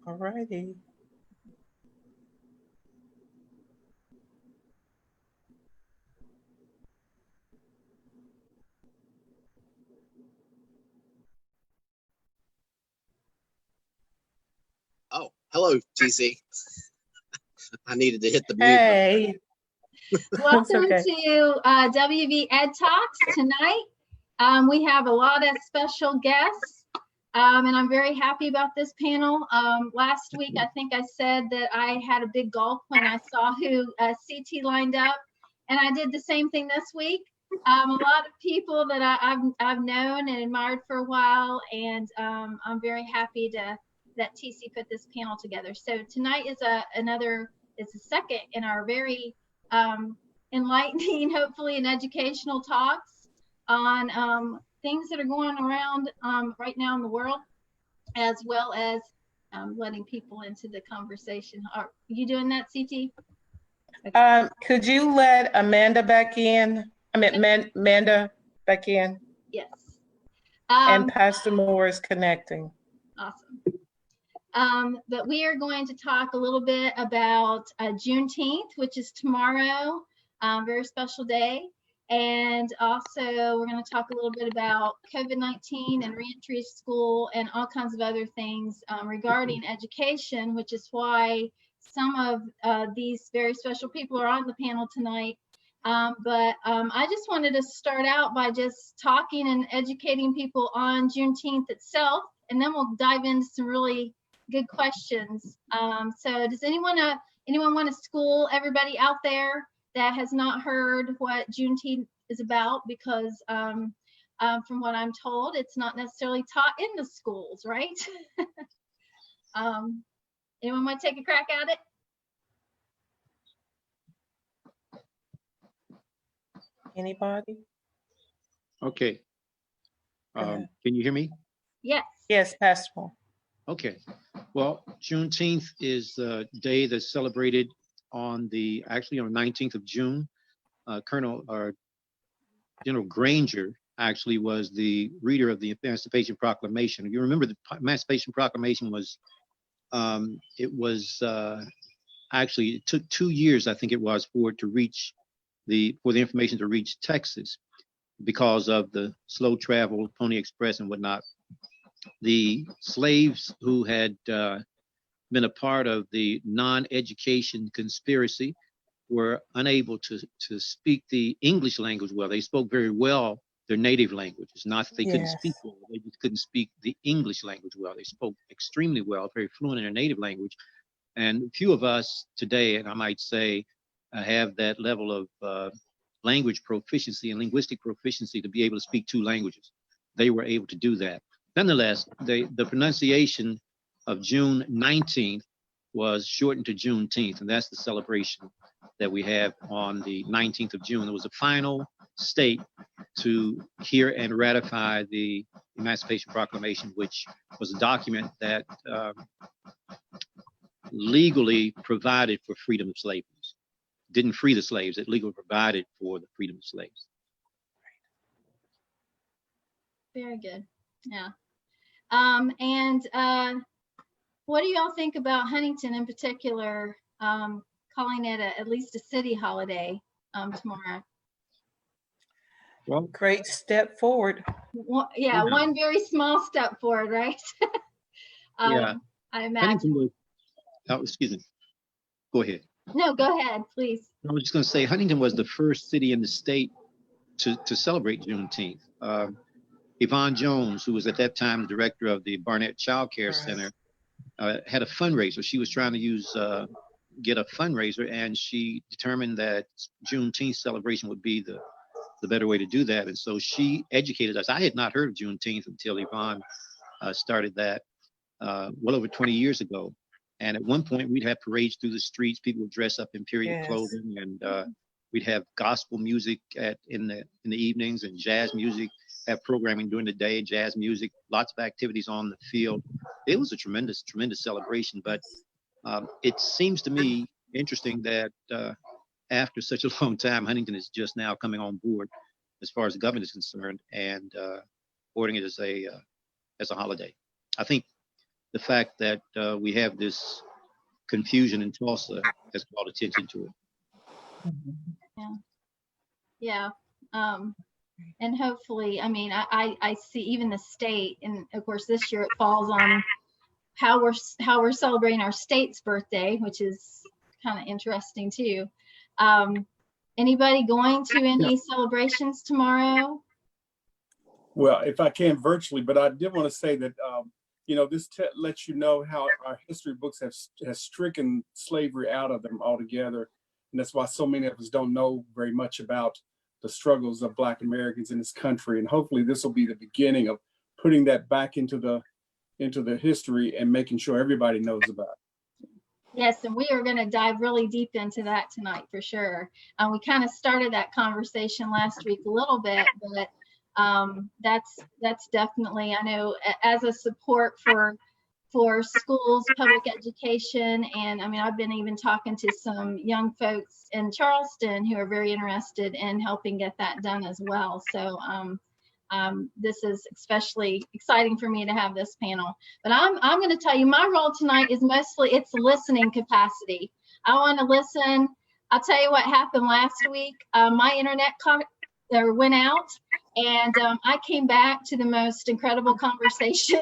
All righty. Oh, hello, TC. I needed to hit the mute. Hey. Welcome okay. to WV Ed Talks tonight. We have a lot of special guests, and I'm very happy about this panel. Last week, I think I said that I had a big gulp when I saw who CT lined up, and I did the same thing this week. A lot of people that I've known and admired for a while, and I'm very happy that TC put this panel together. So tonight is it's a second in our very enlightening, hopefully, and educational talks on things that are going around right now in the world, as well as letting people into the conversation. Are you doing that, CT? Okay. Could you let Amanda back in? I mean, Amanda back in? Yes. And Pastor Moore is connecting. Awesome. But we are going to talk a little bit about Juneteenth, which is tomorrow, very special day. And also we're going to talk a little bit about COVID-19 and reentry to school and all kinds of other things regarding education, which is why some of these very special people are on the panel tonight. But I just wanted to start out by just talking and educating people on Juneteenth itself, and then we'll dive into some really good questions. So does anyone want to school everybody out there that has not heard what Juneteenth is about? Because from what I'm told, it's not necessarily taught in the schools, right? Anyone want to take a crack at it? Anybody? Okay. Can you hear me? Yes. Yes, Pastor Moore. Okay. Well, Juneteenth is the day that's celebrated on the 19th of June. General Granger actually was the reader of the Emancipation Proclamation. If you remember, the Emancipation Proclamation was, actually, it took 2 years, I think it was, for it to reach for the information to reach Texas because of the slow travel, Pony Express and whatnot. The slaves who had been a part of the non-education conspiracy were unable to speak the English language well. They spoke very well their native language. It's not that they couldn't speak well, they just couldn't speak the English language well. They spoke extremely well, very fluent in their native language. And few of us today, and I might say, have that level of language proficiency and linguistic proficiency to be able to speak 2 languages. They were able to do that. Nonetheless, the pronunciation of June 19th was shortened to Juneteenth, and that's the celebration that we have on the 19th of June. It was the final state to hear and ratify the Emancipation Proclamation, which was a document that legally provided for freedom of slavery. Didn't free the slaves, it legally provided for the freedom of slaves. Very good. Yeah. And what do y'all think about Huntington in particular, calling it at least a city holiday tomorrow? Well, great step forward. Yeah, one very small step forward, right? Yeah. I imagine. Excuse me. Go ahead. No, go ahead, please. I was just going to say, Huntington was the first city in the state to celebrate Juneteenth. Yvonne Jones, who was at that time the director of the Barnett Child Care Center, had a fundraiser. She was trying to get a fundraiser, and she determined that Juneteenth celebration would be the better way to do that. And so she educated us. I had not heard of Juneteenth until Yvonne started that well over 20 years ago. And at one point, we'd have parades through the streets. People would dress up in period clothing, and we'd have gospel music in the evenings and jazz music. Have programming during the day, jazz music, lots of activities on the field. It was a tremendous, tremendous celebration. But it seems to me interesting that after such a long time, Huntington is just now coming on board as far as the government is concerned and ordering it as a holiday. I think the fact that we have this confusion in Tulsa has called attention to it. Yeah. And hopefully, I mean, I see even the state, and of course this year it falls on how we're celebrating our state's birthday, which is kind of interesting too. Anybody going to any celebrations tomorrow? Well, if I can virtually, but I did want to say that, you know, this lets you know how our history books has stricken slavery out of them altogether. And that's why so many of us don't know very much about the struggles of Black Americans in this country. And hopefully this will be the beginning of putting that back into the history and making sure everybody knows about it. Yes, and we are going to dive really deep into that tonight for sure. We kind of started that conversation last week a little bit, but that's definitely, I know, as a support for schools, public education, and I mean, I've been even talking to some young folks in Charleston who are very interested in helping get that done as well. So this is especially exciting for me to have this panel. But I'm going to tell you, my role tonight is mostly it's listening capacity. I want to listen. I'll tell you what happened last week. My internet went out, and I came back to the most incredible conversation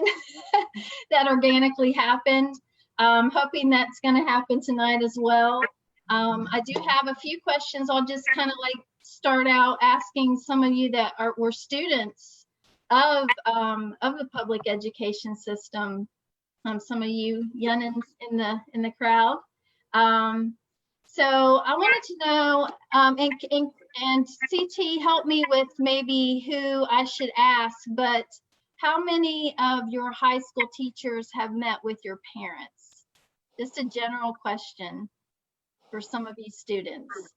that organically happened. Hoping that's going to happen tonight as well. I do have a few questions. I'll just kind of like start out asking some of you that were students of the public education system. Some of you youngins in the crowd. So I wanted to know, and CT help me with maybe who I should ask, but how many of your high school teachers have met with your parents? Just a general question for some of you students.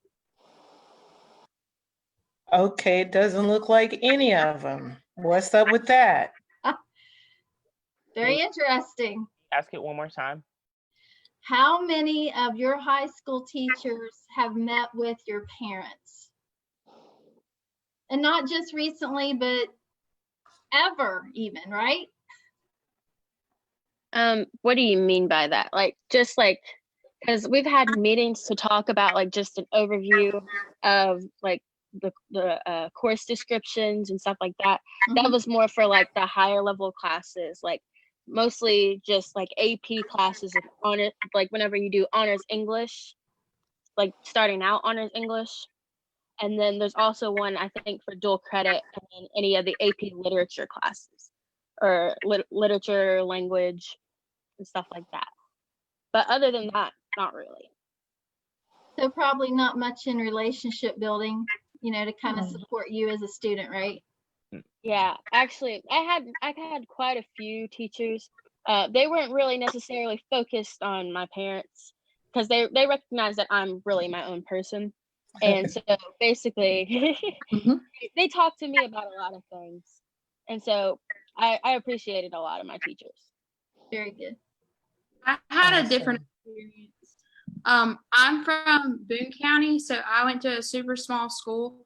Okay, it doesn't look like any of them. What's up with that? Very interesting. Ask it one more time. How many of your high school teachers have met with your parents? And not just recently, but ever even, right? What do you mean by that? Like, just like, because we've had meetings to talk about like just an overview of like the course descriptions and stuff like that. That was more for like the higher level classes, like mostly just like AP classes of honor, like whenever you do honors English, like starting out honors English. And then there's also one, I think, for dual credit and then any of the AP literature classes or literature, language, and stuff like that. But other than that, not really. So probably not much in relationship building, you know, to kind of support you as a student, right? Yeah, actually, I had quite a few teachers. They weren't really necessarily focused on my parents because they recognize that I'm really my own person. And so basically, they talk to me about a lot of things. And so I appreciated a lot of my teachers. Very good. I had a different experience. I'm from Boone County, so I went to a super small school.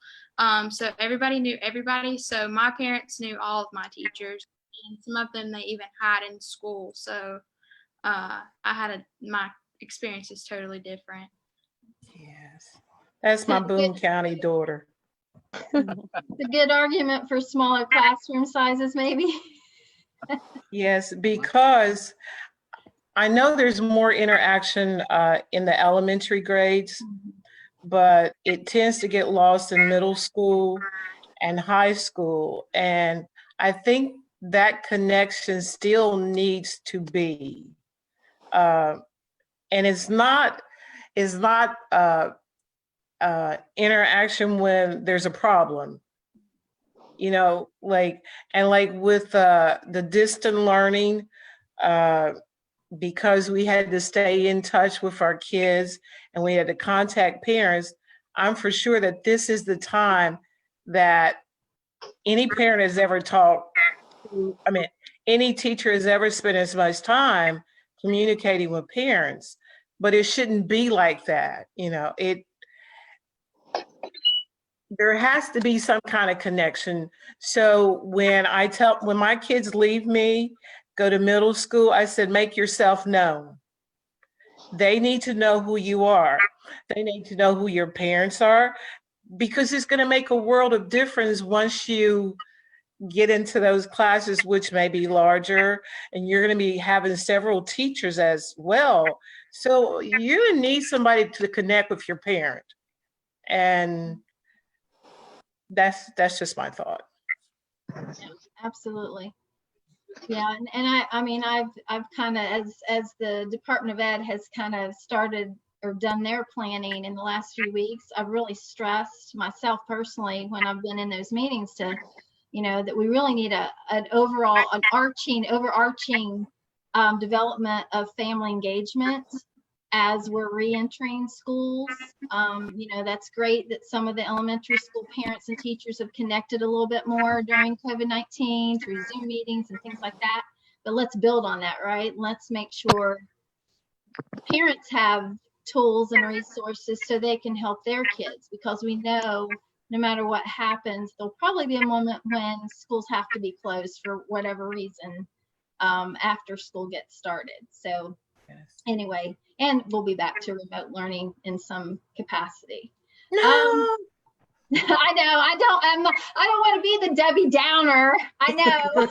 So everybody knew everybody. So my parents knew all of my teachers, and some of them they even had in school. So my experience is totally different. Yes, that's my Boone County daughter. It's a good argument for smaller classroom sizes, maybe. Yes, because I know there's more interaction in the elementary grades, but it tends to get lost in middle school and high school. And I think that connection still needs to be. And it's not interaction when there's a problem. You know, like with the distant learning, because we had to stay in touch with our kids and we had to contact parents, I'm for sure that this is the time that any parent has ever any teacher has ever spent as much time communicating with parents, but it shouldn't be like that. You know, there has to be some kind of connection. So when my kids leave me, go to middle school, I said, make yourself known. They need to know who you are. They need to know who your parents are, because it's going to make a world of difference once you get into those classes, which may be larger, and you're going to be having several teachers as well. So you need somebody to connect with your parent. And that's just my thought. Absolutely. Yeah, and I mean, I've kind of, as the Department of Ed has kind of started or done their planning in the last few weeks, I've really stressed myself personally when I've been in those meetings to, you know, that we really need an overarching development of family engagement as we're re-entering schools. You know, that's great that some of the elementary school parents and teachers have connected a little bit more during COVID-19 through Zoom meetings and things like that. But let's build on that, right? Let's make sure parents have tools and resources so they can help their kids, because we know no matter what happens, there'll probably be a moment when schools have to be closed for whatever reason after school gets started. So anyway, and we'll be back to remote learning in some capacity. No. I know. I don't want to be the Debbie Downer. I know.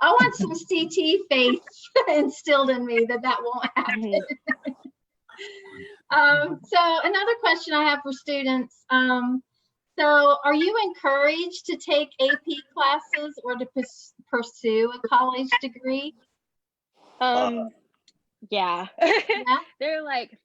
I want some CT faith instilled in me that won't happen. So another question I have for students. So are you encouraged to take AP classes or to pursue a college degree? Yeah. Yeah. They're like,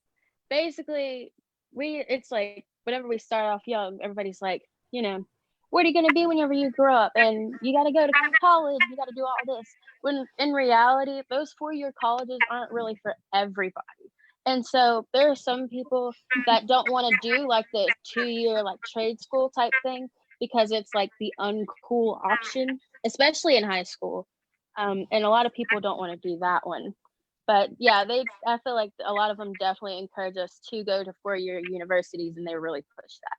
basically, it's like whenever we start off young, everybody's like, you know, what are you going to be whenever you grow up? And you got to go to college, you got to do all this. When in reality, those 4-year colleges aren't really for everybody. And so there are some people that don't want to do like the 2-year like trade school type thing because it's like the uncool option, especially in high school. And a lot of people don't want to do that one. But yeah, I feel like a lot of them definitely encourage us to go to 4-year universities, and they really push that.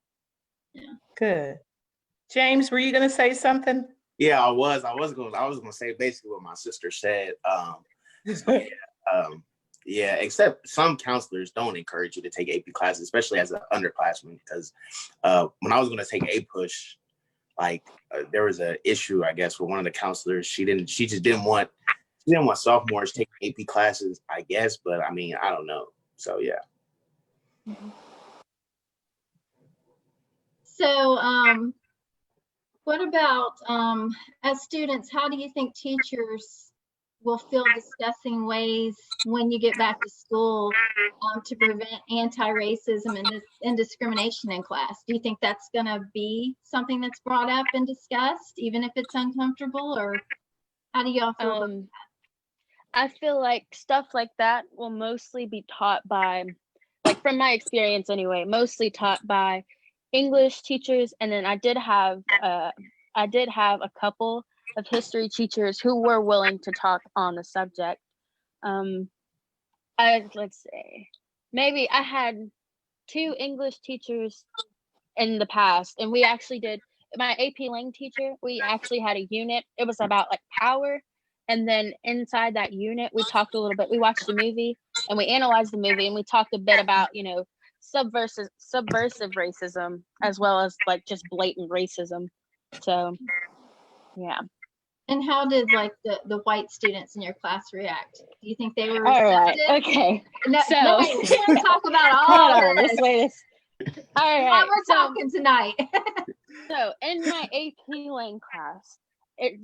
Yeah. Good. James, were you going to say something? Yeah, I was going to say basically what my sister said. Yeah, except some counselors don't encourage you to take AP classes, especially as an underclassman, because when I was going to take APUSH, there was an issue, I guess, with one of the counselors. She just didn't want sophomores taking AP classes, I guess, but I mean, I don't know. So yeah. So what about as students, how do you think teachers will feel discussing ways when you get back to school to prevent anti-racism and discrimination in class? Do you think that's going to be something that's brought up and discussed, even if it's uncomfortable, or how do y'all feel about that? I feel like stuff like that will mostly be taught by, like from my experience anyway, mostly taught by English teachers. And then I did have a couple of history teachers who were willing to talk on the subject. Let's say, maybe I had 2 English teachers in the past, and we actually did, my AP Lang teacher, we actually had a unit. It was about like power. And then inside that unit, we talked a little bit, we watched a movie and we analyzed the movie, and we talked a bit about, you know, subversive racism, as well as like just blatant racism. So yeah. And how did like the white students in your class react? Do you think they were All receptive? right. Okay. No, So no, wait, we want to talk about all hold of on. this. Let's wait. All Why right. we're talking tonight. So in my AP Lang class,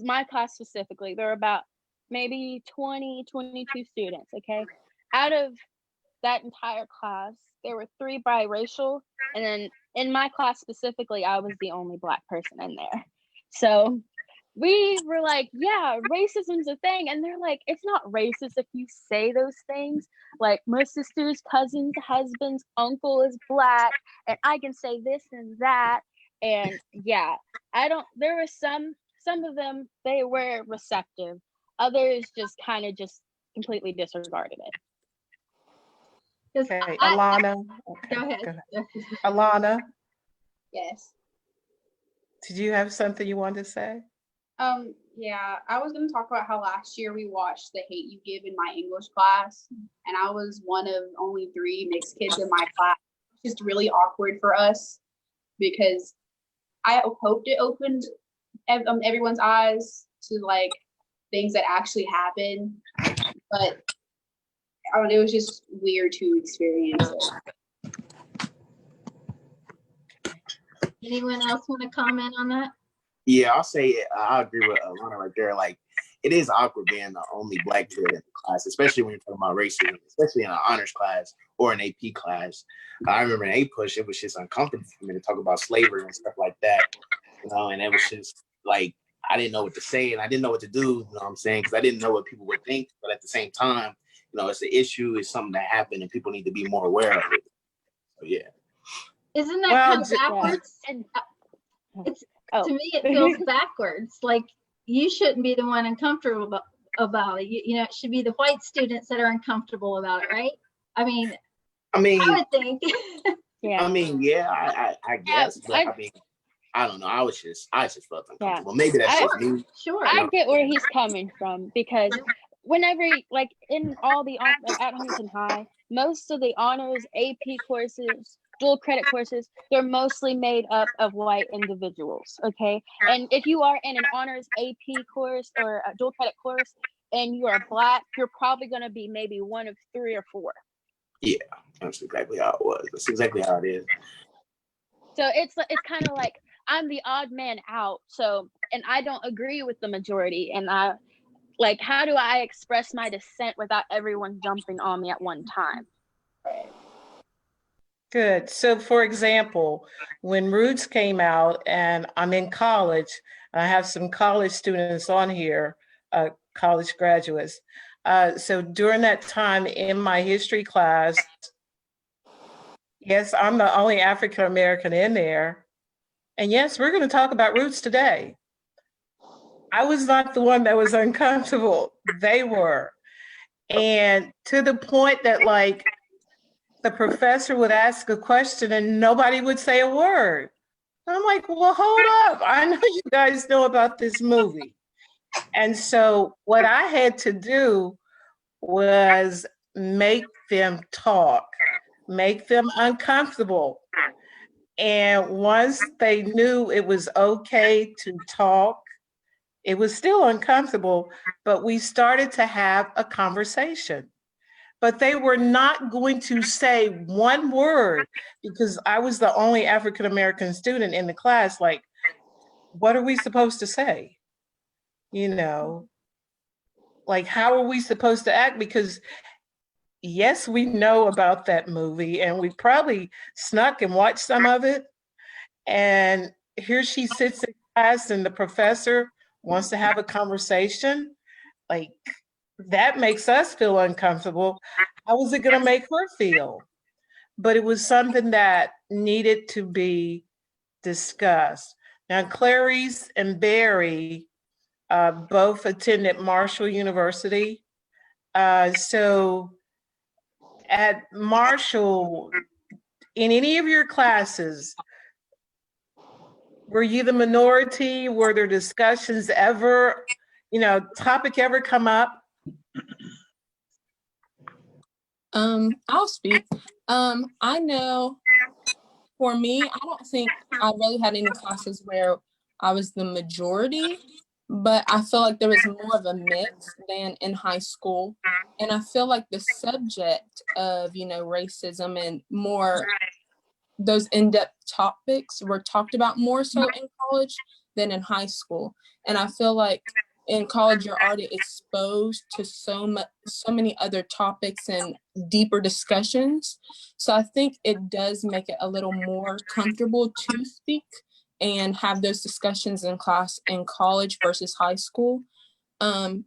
my class specifically, there were about maybe 20, 22 students. Okay. Out of that entire class, there were 3 biracial, and then in my class specifically, I was the only Black person in there. So we were like, yeah, racism's a thing. And they're like, it's not racist if you say those things. Like, my sister's cousin's husband's uncle is Black, and I can say this and that. And yeah, there were some of them, they were receptive. Others just kind of just completely disregarded it. Okay, Alannah. Okay, Go ahead. Alannah, Yes. did you have something you wanted to say? Yeah, I was going to talk about how last year we watched The Hate You Give in my English class, and I was one of only 3 mixed kids in my class. It's just really awkward for us because I hoped it opened everyone's eyes to like things that actually happen, but I don't know, it was just weird to experience it. Anyone else want to comment on that? Yeah, I'll say I agree with Alannah right there. Like, it is awkward being the only Black kid in the class, especially when you're talking about racism, especially in an honors class or an AP class. I remember in A-Push, it was just uncomfortable for me to talk about slavery and stuff like that, you know, and it was just like, I didn't know what to say and I didn't know what to do, you know what I'm saying? Because I didn't know what people would think, but at the same time, you know, it's an issue, it's something that happened and people need to be more aware of it. So, yeah. Isn't that Well, kind of backwards? And It's to me, it feels backwards. Like you shouldn't be the one uncomfortable about it. You know, it should be the white students that are uncomfortable about it, right? I mean, I would think. yeah. I mean, yeah, I guess, but I mean, I don't know. I just felt uncomfortable. Maybe that's just me. Sure. I get where he's coming from because whenever, like in all the like at Huntington High, most of the honors AP courses, dual credit courses, they're mostly made up of white individuals. Okay, and if you are in an honors AP course or a dual credit course and you are Black, you're probably going to be maybe one of 3 or 4. Yeah, that's exactly how it was. That's exactly how it is. So it's kind of like I'm the odd man out. So, and I don't agree with the majority. And I like, how do I express my dissent without everyone jumping on me at one time? Good. So for example, when Roots came out and I'm in college, I have some college students on here, college graduates. So during that time in my history class, yes, I'm the only African American in there. And yes, we're going to talk about Roots today. I was not the one that was uncomfortable. They were. And to the point that like the professor would ask a question and nobody would say a word. I'm like, well, hold up. I know you guys know about this movie. And so what I had to do was make them talk, make them uncomfortable. And once they knew it was okay to talk, it was still uncomfortable, but we started to have a conversation. But they were not going to say one word because I was the only African American student in the class. Like, what are we supposed to say? You know, like, how are we supposed to act? Because yes, we know about that movie and we probably snuck and watched some of it. And here she sits in class and the professor wants to have a conversation. Like, that makes us feel uncomfortable. How was it going to make her feel? But it was something that needed to be discussed. Now, Clarice and Barry both attended Marshall University. So at Marshall, in any of your classes, were you the minority? Were there discussions ever, topic ever come up? I'll speak. I know for me, I don't think I really had any classes where I was the majority, but I feel like there was more of a mix than in high school. And I feel like the subject of, racism and more those in-depth topics were talked about more so in college than in high school. And I feel like in college, you're already exposed to so many other topics and deeper discussions. So I think it does make it a little more comfortable to speak and have those discussions in class in college versus high school.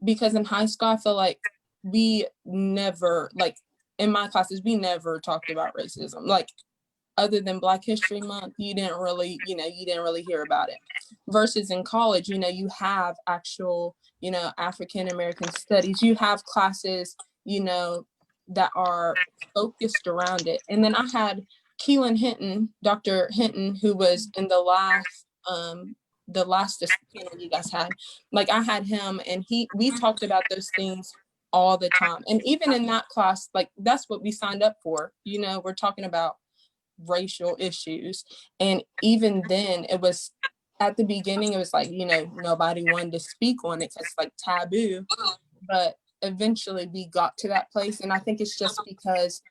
Because in high school, I feel like we never, like in my classes, we never talked about racism. Like other than Black History Month, you didn't really hear about it. Versus in college, you have actual, African American studies. You have classes, that are focused around it. And then I had Keelan Hinton, Dr. Hinton, who was in the last the last panel you guys had, like I had him and we talked about those things all the time. And even in that class, like that's what we signed up for. You know, we're talking about racial issues. And even then it was, at the beginning, it was like, you know, nobody wanted to speak on it because it's like taboo. But eventually we got to that place. And I think it's just because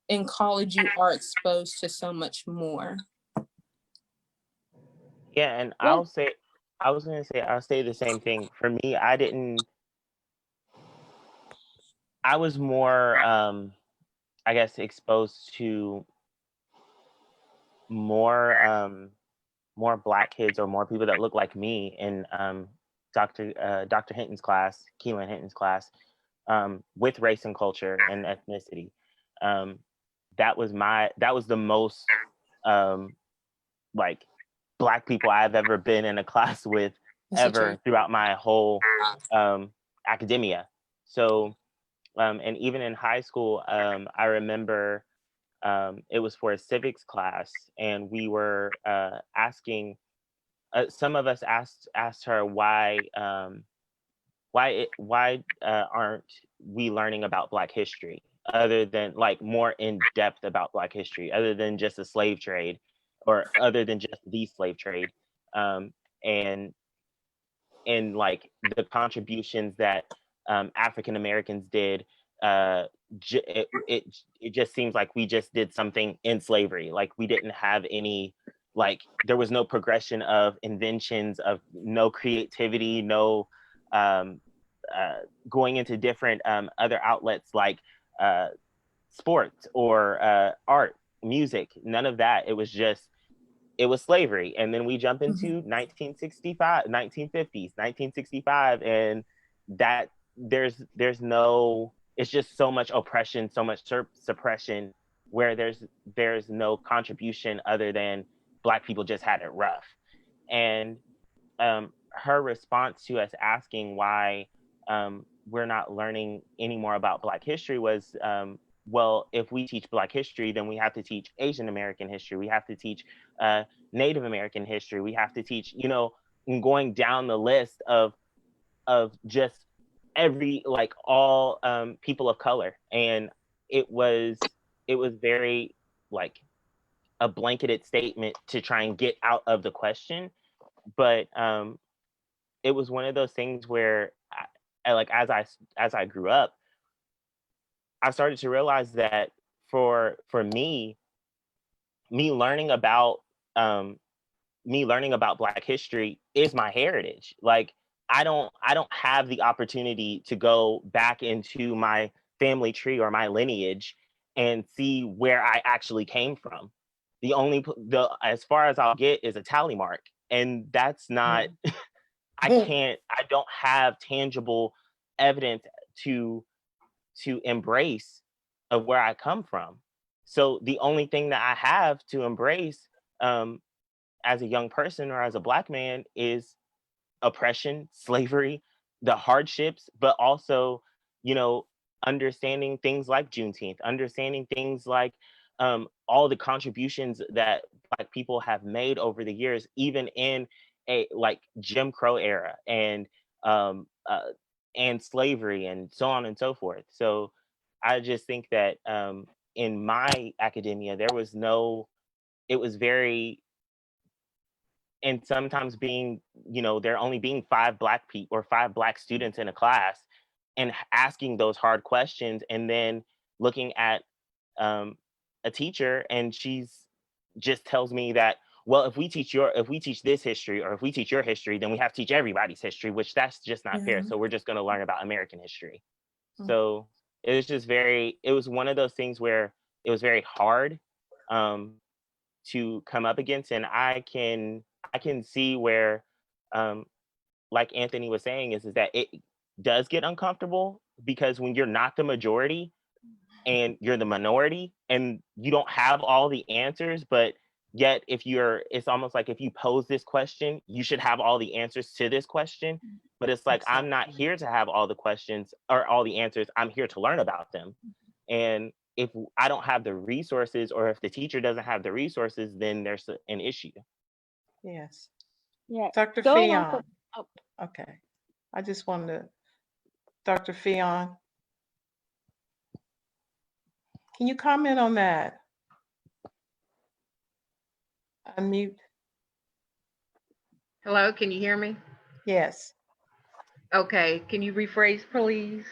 in college you are exposed to so much more. Yeah, and Well- I'll say the same thing. For me, I was more I guess exposed to more Black kids or more people that look like me in Dr. Hinton's class, Keelan Hinton's class, with race and culture and ethnicity. That was the most like Black people I've ever been in a class with ever throughout my whole academia. So and even in high school, I remember it was for a civics class, and we were asking. Some of us asked her why aren't we learning about Black history, other than like more in depth about Black history, other than just the slave trade, or other than just the slave trade, and like the contributions that African Americans did. It just seems like we just did something in slavery. Like we didn't have any, like there was no progression of inventions, of no creativity, no going into different other outlets like sports or art, music, none of that. It was slavery. And then we jump into 1965, 1950s, 1965, and that there's no, it's just so much oppression, so much suppression, where there's no contribution other than Black people just had it rough. And her response to us asking why we're not learning any more about Black history was, well, if we teach Black history, then we have to teach Asian American history. We have to teach Native American history. We have to teach, you know, going down the list of just every, like all people of color. And it was very like a blanketed statement to try and get out of the question. But it was one of those things where I like, as I grew up, I started to realize that for me learning about Black history is my heritage. Like I don't have the opportunity to go back into my family tree or my lineage and see where I actually came from. The as far as I'll get is a tally mark, and that's not. I don't have tangible evidence to embrace of where I come from. So the only thing that I have to embrace as a young person or as a Black man is oppression, slavery, the hardships, but also, you know, understanding things like Juneteenth, understanding things like all the contributions that Black people have made over the years, even in a like Jim Crow era and slavery and so on and so forth. So I just think that in my academia, it was very, and sometimes being, you know, there only being 5 Black people or 5 Black students in a class, and asking those hard questions, and then looking at a teacher, and she's just tells me that, well, if we teach this history, or if we teach your history, then we have to teach everybody's history, which that's just not fair. So we're just going to learn about American history. So it was just it was one of those things where it was very hard to come up against. And I can see where, like Anthony was saying, is that it does get uncomfortable, because when you're not the majority and you're the minority and you don't have all the answers, but yet it's almost like if you pose this question, you should have all the answers to this question. But it's like, I'm not here to have all the questions or all the answers. I'm here to learn about them. And if I don't have the resources, or if the teacher doesn't have the resources, then there's an issue. Yes. Yeah. Dr. Going off Fion. of, oh, Okay. I just wanted to, Dr. Fion, can you comment on that? Unmute. Hello, can you hear me? Yes. Okay, can you rephrase, please?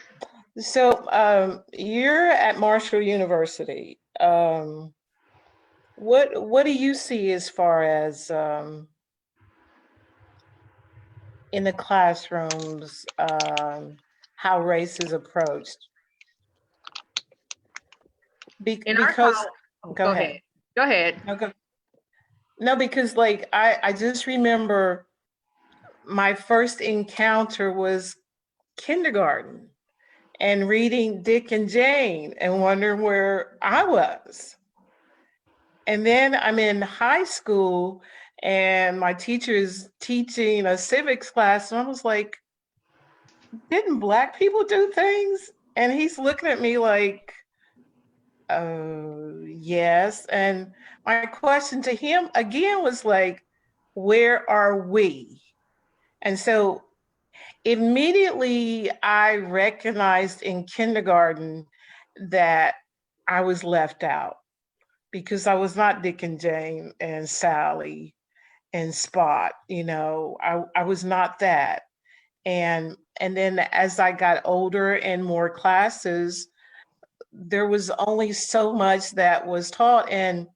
So you're at Marshall University. What do you see as far as in the classrooms, how race is approached? In our Because go ahead. Go ahead. No, because like I just remember my first encounter was kindergarten and reading Dick and Jane and wondering where I was. And then I'm in high school and my teacher is teaching a civics class and I was like, didn't Black people do things? And he's looking at me like, oh, yes. And my question to him again was like, where are we? And so immediately I recognized in kindergarten that I was left out because I was not Dick and Jane and Sally and Spot, you know, I was not that. And then as I got older and more classes, there was only so much that was taught. And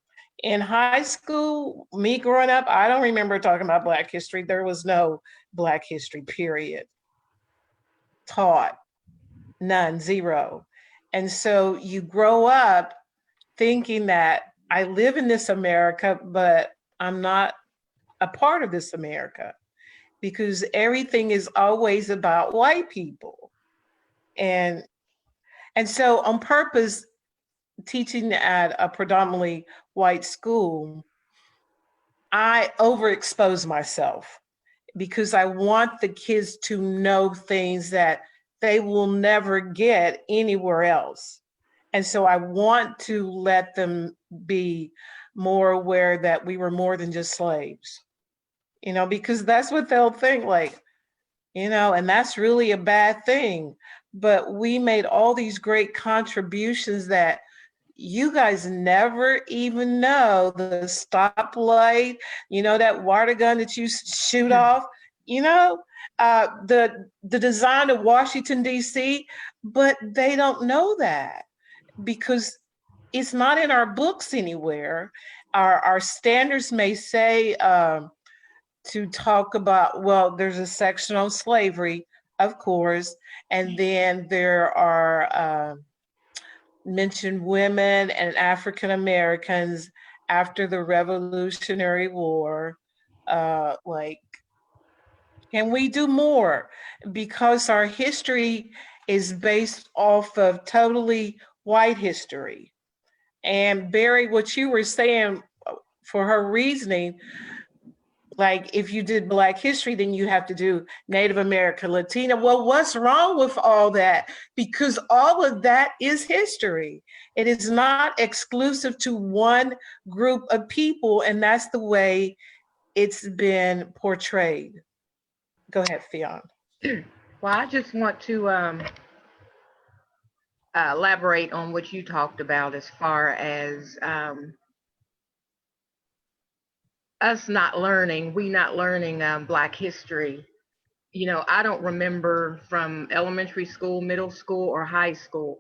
in high school, me growing up, I don't remember talking about Black history. There was no Black history, period, taught, none, zero. And so you grow up thinking that I live in this America, but I'm not a part of this America because everything is always about white people. And so on purpose, teaching at a predominantly white school, I overexpose myself because I want the kids to know things that they will never get anywhere else. And so I want to let them be more aware that we were more than just slaves, you know, because that's what they'll think, like, you know, and that's really a bad thing. But we made all these great contributions that you guys never even know. The stoplight, you know, that water gun that you shoot off, you know, the design of Washington, D.C., but they don't know that because it's not in our books anywhere. Our standards may say to talk about, well, there's a section on slavery, of course, and then there are mentioned women and African Americans after the Revolutionary War. Like, can we do more? Because our history is based off of totally white history. And Barry, what you were saying for her reasoning, like if you did Black history, then you have to do Native American, Latina. Well, what's wrong with all that? Because all of that is history. It is not exclusive to one group of people, and that's the way it's been portrayed. Go ahead, Fionn. Well, I just want to elaborate on what you talked about as far as us not learning, Black history. You know, I don't remember from elementary school, middle school, or high school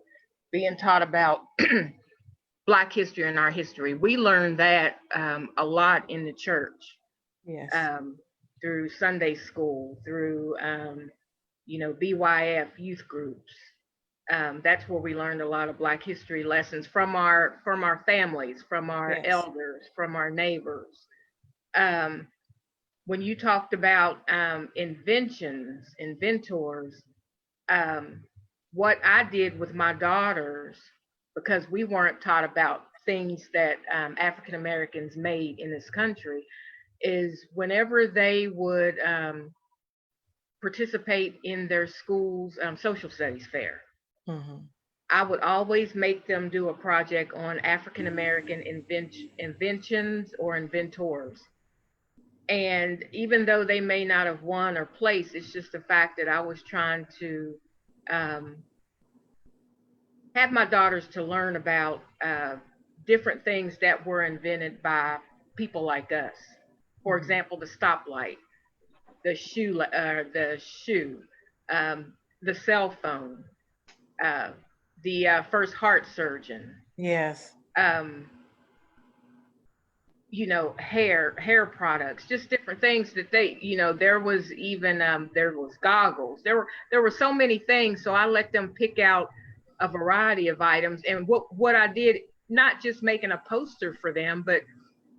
being taught about Black history and our history. We learned that a lot in the church. Yes. Through Sunday school, through you know, BYF youth groups. That's where we learned a lot of Black history lessons from our families, from our Yes. elders, from our neighbors. When you talked about inventors, what I did with my daughters, because we weren't taught about things that African Americans made in this country, is whenever they would participate in their school's social studies fair, Mm-hmm. I would always make them do a project on African American inventions or inventors. And even though they may not have won or placed, it's just the fact that I was trying to have my daughters to learn about different things that were invented by people like us. For example, the stoplight, the shoe, the cell phone, the first heart surgeon. Yes. You know, hair products, just different things that they, you know, there was even there was goggles. There were so many things. So I let them pick out a variety of items. And what I did, not just making a poster for them, but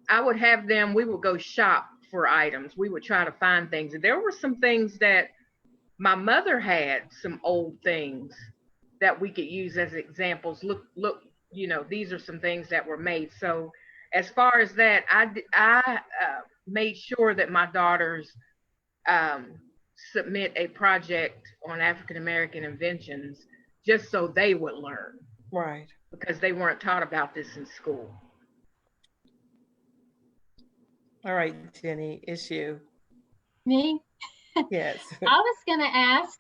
I would have them, we would go shop for items. We would try to find things. And there were some things that my mother had, some old things that we could use as examples. Look, you know, these are some things that were made. So as far as that, I made sure that my daughters submit a project on African American inventions, just so they would learn. Right. Because they weren't taught about this in school. All right, Jenny, it's you. Me? Yes. I was going to ask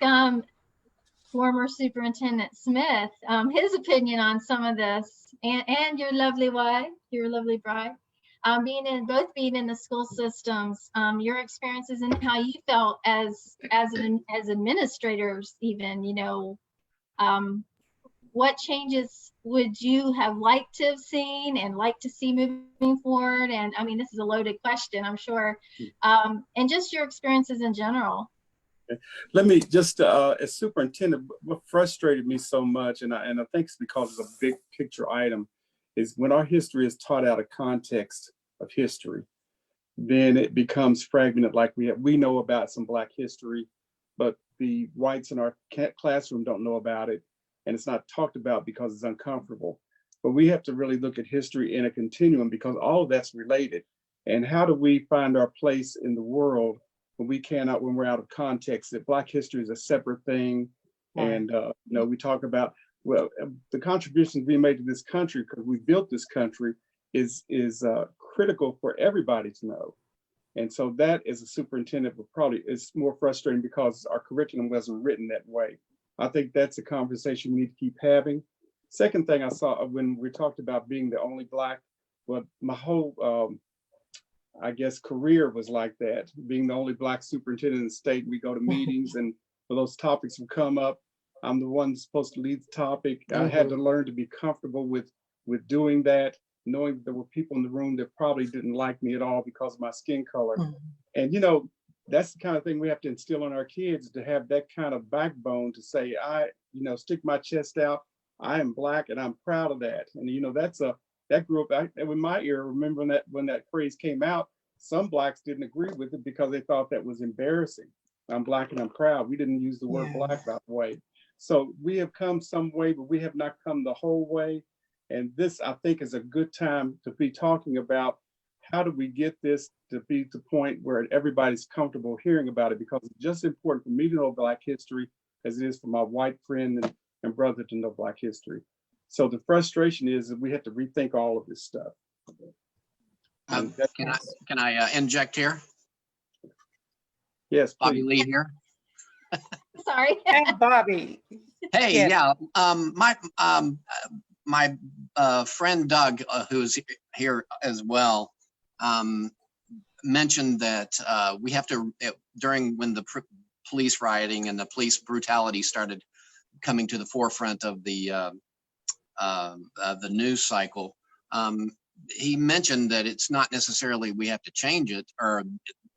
former Superintendent Smith his opinion on some of this, and your lovely wife, your lovely bride, being in the school systems, your experiences and how you felt as administrators, even, you know, what changes would you have liked to have seen and like to see moving forward? And I mean, this is a loaded question, I'm sure, and just your experiences in general. Let me just, as superintendent, what frustrated me so much, and I think it's because it's a big picture item, is when our history is taught out of context of history, then it becomes fragmented. Like we know about some Black history, but the whites in our classroom don't know about it, and it's not talked about because it's uncomfortable. But we have to really look at history in a continuum, because all of that's related. And how do we find our place in the world when we're out of context, that Black history is a separate thing? Right. And you know, we talk about, well, the contributions we made to this country, because we built this country, is critical for everybody to know. And so that, as a superintendent, it's more frustrating because our curriculum wasn't written that way. I think that's a conversation we need to keep having. Second thing I saw when we talked about being the only Black, well, my whole I guess career was like that, being the only Black superintendent in the state. We go to meetings and those topics would come up. I'm the one supposed to lead the topic. I had to learn to be comfortable with doing that, knowing that there were people in the room that probably didn't like me at all because of my skin color. And you know, that's the kind of thing we have to instill in our kids, to have that kind of backbone to say, you know, stick my chest out. I am Black and I'm proud of that. And you know, that grew up in my era. Remember when that phrase came out, some Blacks didn't agree with it because they thought that was embarrassing. I'm Black and I'm proud. We didn't use the word Black that way. So we have come some way, but we have not come the whole way. And this, I think, is a good time to be talking about how do we get this to be to the point where everybody's comfortable hearing about it, because it's just important for me to know Black history as it is for my white friend and brother to know Black history. So the frustration is that we have to rethink all of this stuff. Can I inject here? Yes, Bobby please. Lee here. Sorry. Hey, Bobby. Hey, Yes. yeah. My friend Doug, who's here as well, mentioned that we have to, during when the police rioting and the police brutality started coming to the forefront of the news cycle, he mentioned that it's not necessarily we have to change it, or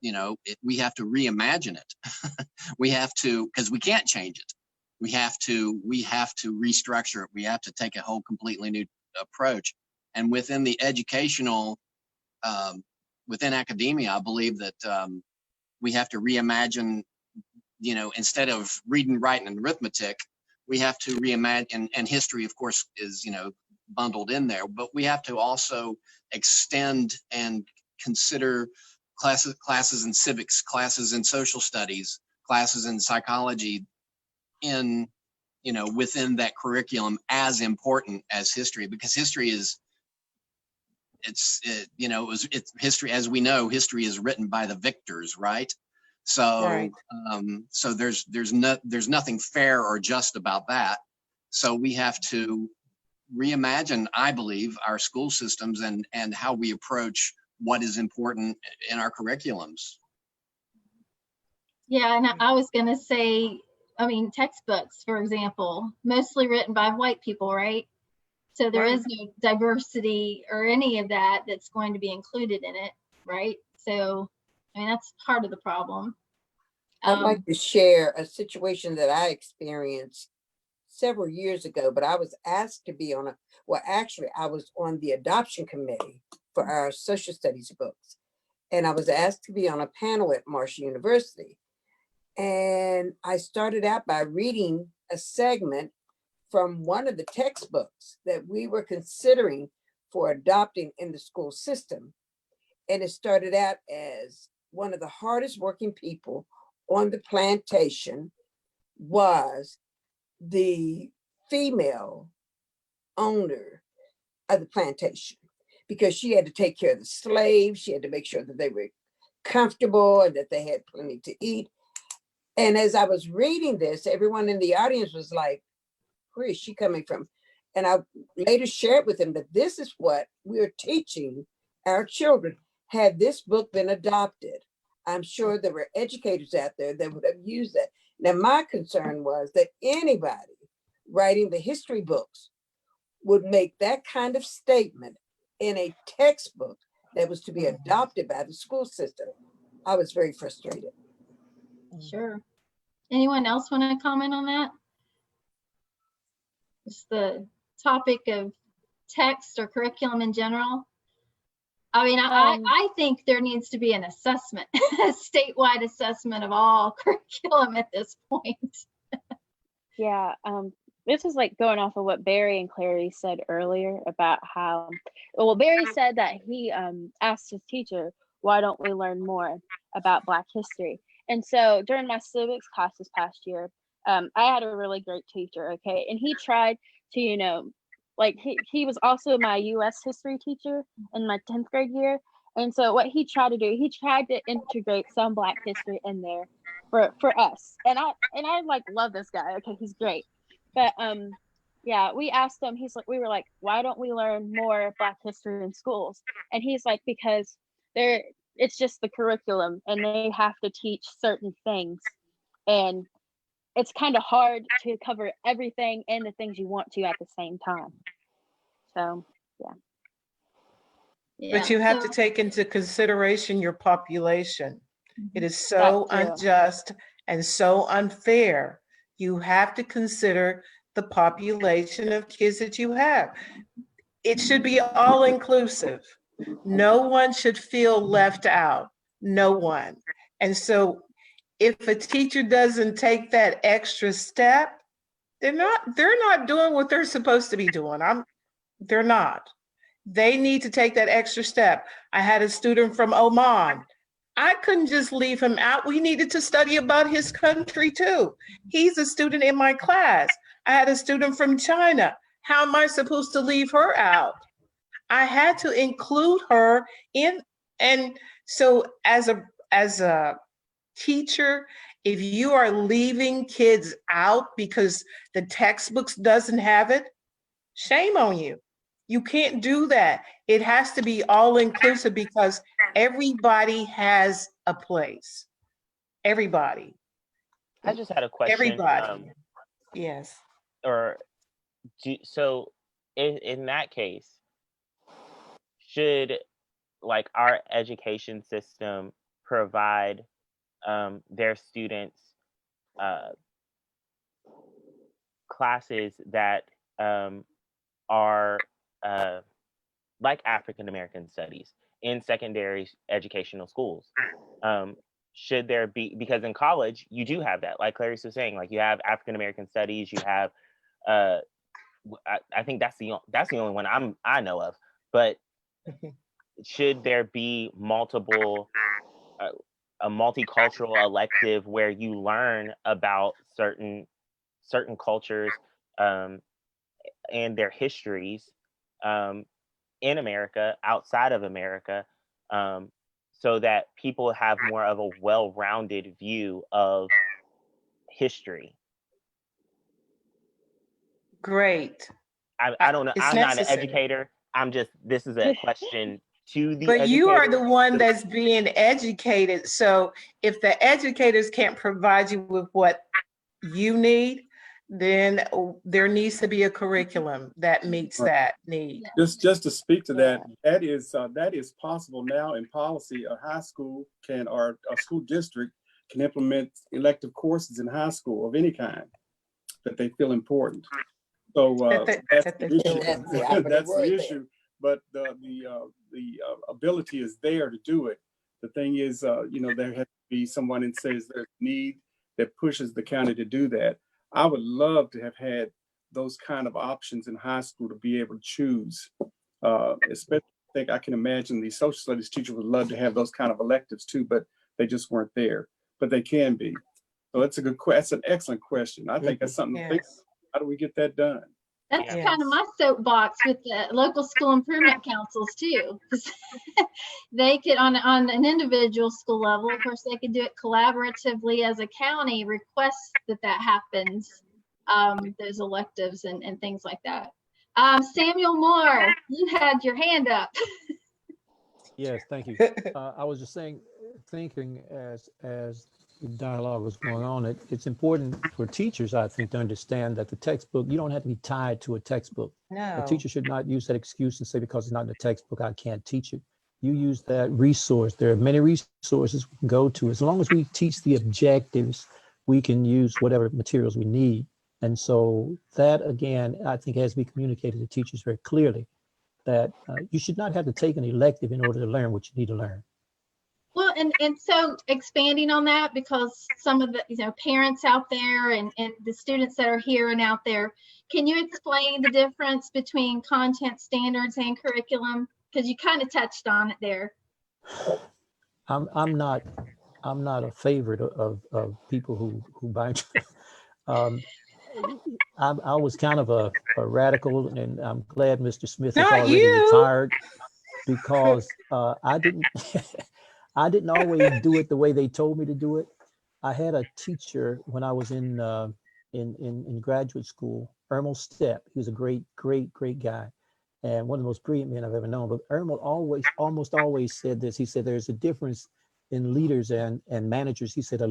you know, we have to reimagine it. We have to, because we can't change it. We have to restructure it. We have to take a whole completely new approach. And within the educational, within academia, I believe that we have to reimagine, you know, instead of reading, writing, and arithmetic, we have to reimagine, and history, of course, is, you know, bundled in there, but we have to also extend and consider classes in civics, classes in social studies, classes in psychology, in, you know, within that curriculum as important as history, because history is it's history, as we know, history is written by the victors, right? So, Right. so there's nothing fair or just about that. So we have to reimagine, I believe, our school systems and how we approach what is important in our curriculums. Yeah, and I was going to say, I mean, textbooks, for example, mostly written by white people, right? So there is no diversity or any of that that's going to be included in it, right? So, I mean, that's part of the problem. I'd like to share a situation that I experienced several years ago, but I was asked to be on actually, I was on the adoption committee for our social studies books. And I was asked to be on a panel at Marshall University. And I started out by reading a segment from one of the textbooks that we were considering for adopting in the school system. And it started out as one of the hardest working people on the plantation was the female owner of the plantation, because she had to take care of the slaves. She had to make sure that they were comfortable and that they had plenty to eat. And as I was reading this, everyone in the audience was like, where is she coming from? And I later shared with them that this is what we're teaching our children. Had this book been adopted, I'm sure there were educators out there that would have used that. Now, my concern was that anybody writing the history books would make that kind of statement in a textbook that was to be adopted by the school system. I was very frustrated. Sure. Anyone else want to comment on that? It's the topic of text or curriculum in general. I mean, I think there needs to be an assessment, a statewide assessment of all curriculum at this point. Yeah, this is like going off of what Barry and Clary said earlier about how, well, Barry said that he asked his teacher, why don't we learn more about Black history? And so during my civics class this past year, I had a really great teacher, okay? And he tried to, you know, like he was also my US history teacher in my 10th grade year. And so what he tried to do, he tried to integrate some Black history in there for us. And I like love this guy. Okay, he's great. But yeah, we asked him, we were like, why don't we learn more Black history in schools? And he's like, because it's just the curriculum and they have to teach certain things. And it's kind of hard to cover everything and the things you want to at the same time. So, yeah. But you have to take into consideration your population. It is so unjust and so unfair. You have to consider the population of kids that you have. It should be all inclusive. No one should feel left out. No one. And so if a teacher doesn't take that extra step, they're not doing what they're supposed to be doing. They're not. They need to take that extra step. I had a student from Oman. I couldn't just leave him out. We needed to study about his country too. He's a student in my class. I had a student from China. How am I supposed to leave her out? I had to include her in. And so as a teacher, if you are leaving kids out because the textbooks doesn't have it, shame on you. You can't do that. It has to be all inclusive because everybody has a place. Everybody. I just had a question. Everybody. Yes. So in that case, should like our education system provide their students classes that are like African American studies in secondary educational schools? Should there be, because in college you do have that, like Clarice was saying, like you have African American studies, you have I think that's the only one I know of, but should there be a multicultural elective where you learn about certain cultures and their histories in America, outside of America, so that people have more of a well-rounded view of history. Great. I don't know. It's I'm not an necessary. educator. This is a question to the But you are the educator. one that's being educated. So if the educators can't provide you with what you need, then there needs to be a curriculum that meets that need. Just to speak to that, that is possible now in policy. A high school can, or a school district can implement elective courses in high school of any kind that they feel important. So that's the issue. But the ability is there to do it. The thing is, you know, there has to be someone that says there's a need that pushes the county to do that. I would love to have had those kind of options in high school to be able to choose. Especially, I think I can imagine the social studies teacher would love to have those kind of electives too, but they just weren't there. But they can be. So that's that's an excellent question. I think that's something to think. How do we get that done? That's kind of my soapbox with the local school improvement councils too. They could, on an individual school level, of course, they could do it collaboratively as a county, request that happens, those electives and things like that. Samuel Moore, you had your hand up. Yes, thank you. I was just thinking as the dialogue was going on, it's important for teachers, I think, to understand that the textbook, you don't have to be tied to a textbook. No. A teacher should not use that excuse and say, because it's not in the textbook, I can't teach it. You use that resource. There are many resources we can go to. As long as we teach the objectives, we can use whatever materials we need. And so that, again, I think has to be communicated to teachers very clearly, that you should not have to take an elective in order to learn what you need to learn. Well, and so expanding on that, because some of the parents out there and the students that are here and out there, can you explain the difference between content standards and curriculum? Because you kind of touched on it there. I'm not a favorite of people who buy. I was kind of a radical, and I'm glad Mr. Smith is already retired, because I didn't always do it the way they told me to do it. I had a teacher when I was in graduate school, Ermel Stepp. He was a great guy, and one of the most brilliant men I've ever known. But Ermel almost always said this. He said there's a difference in leaders and managers. He said a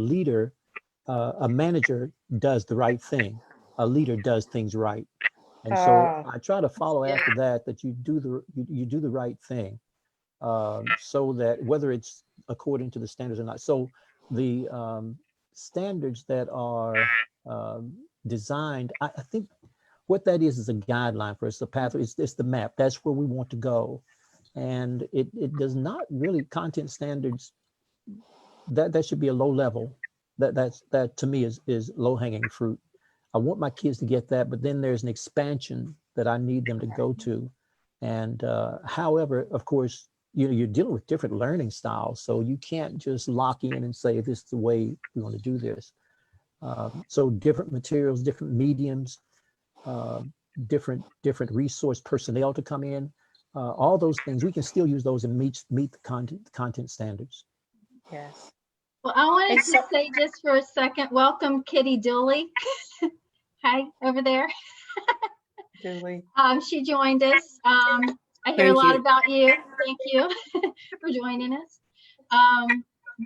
manager does the right thing. A leader does things right. And so I try to follow after that you do the right thing, so that whether it's according to the standards or not. So the standards that are designed, I think what that is a guideline for us, the pathway, it's the map. That's where we want to go. And it does not really, content standards, that should be a low level. That to me is low hanging fruit. I want my kids to get that, but then there's an expansion that I need them to go to. And however, of course, you're dealing with different learning styles, so you can't just lock in and say this is the way we want to do this. So different materials, different mediums, different resource personnel to come in, all those things, we can still use those and meet the content standards. Yes. Well, I wanted to say just for a second, welcome Kitty Dooley. Hi, over there. Dooley. She joined us. I hear a lot about you. Thank you for joining us.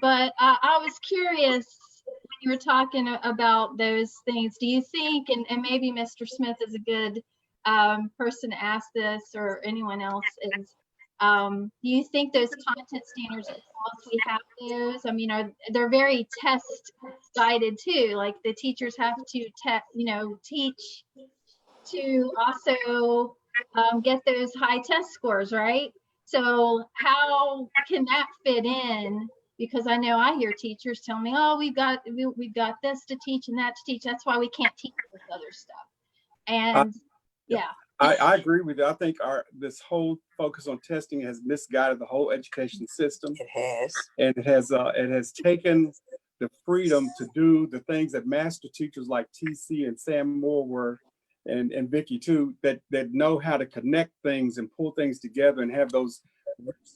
But I was curious when you were talking about those things. Do you think, and maybe Mr. Smith is a good person to ask this, or anyone else is, do you think those content standards, because we have those, I mean, they're very test guided too? Like the teachers have to teach to also get those high test scores, right? So how can that fit in? Because I know I hear teachers tell me, oh, we've got this to teach and that to teach. That's why we can't teach this other stuff. And I agree with you. I think this whole focus on testing has misguided the whole education system. It has. And it has taken the freedom to do the things that master teachers like TC and Sam Moore were and Vicky too, that know how to connect things and pull things together and have those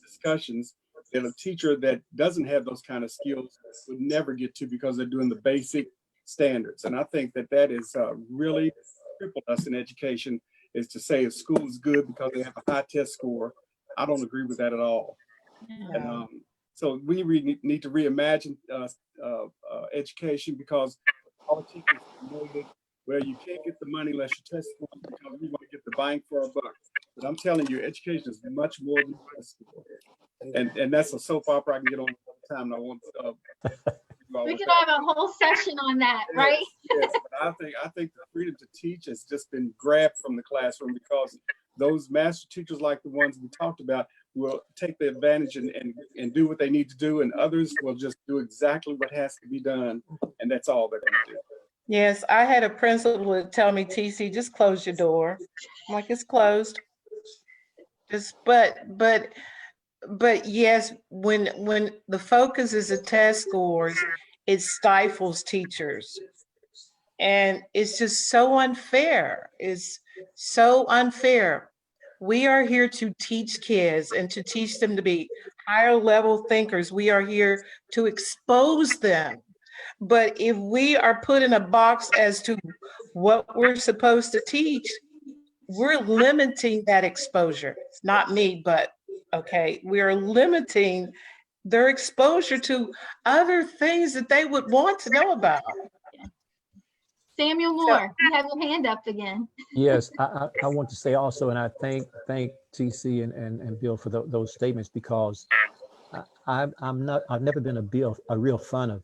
discussions that a teacher that doesn't have those kind of skills would never get to, because they're doing the basic standards. And I think that is really crippled us in education, is to say a school is good because they have a high test score. I don't agree with that at all. And, so we need to reimagine education, because all teachers know that, well, you can't get the money unless you test scores, because we want to get the bang for our buck. But I'm telling you, education is much more than test score. And that's a soap opera I can get on all the time. And I want we could have a whole session on that, right? Yes, but I think the freedom to teach has just been grabbed from the classroom, because those master teachers, like the ones we talked about, will take the advantage and do what they need to do, and others will just do exactly what has to be done, and that's all they're going to do. Yes, I had a principal tell me, TC, just close your door. I'm like, it's closed. Just, but yes, when the focus is the test scores, it stifles teachers. And it's just so unfair. It's so unfair. We are here to teach kids and to teach them to be higher level thinkers. We are here to expose them. But if we are put in a box as to what we're supposed to teach, we're limiting that exposure. Not me, but okay, we are limiting their exposure to other things that they would want to know about. Samuel Moore, you have your hand up again. Yes, I want to say also, and I thank TC and Bill for those statements, because I've never been a real fan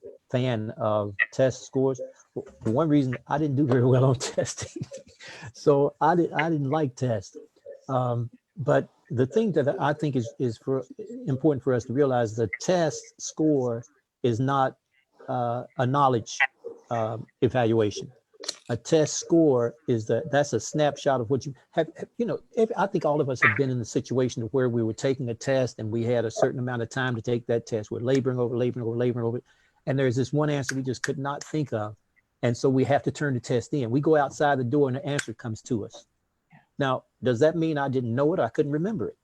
of test scores. For one reason, I didn't do very well on testing, so I didn't like tests. But the thing that I think is important for us to realize, the test score is not a knowledge evaluation. A test score is that's a snapshot of what you have. You know, I think all of us have been in the situation where we were taking a test and we had a certain amount of time to take that test. We're laboring over it. And there's this one answer we just could not think of. And so we have to turn the test in. We go outside the door and the answer comes to us. Now, does that mean I didn't know it? I couldn't remember it.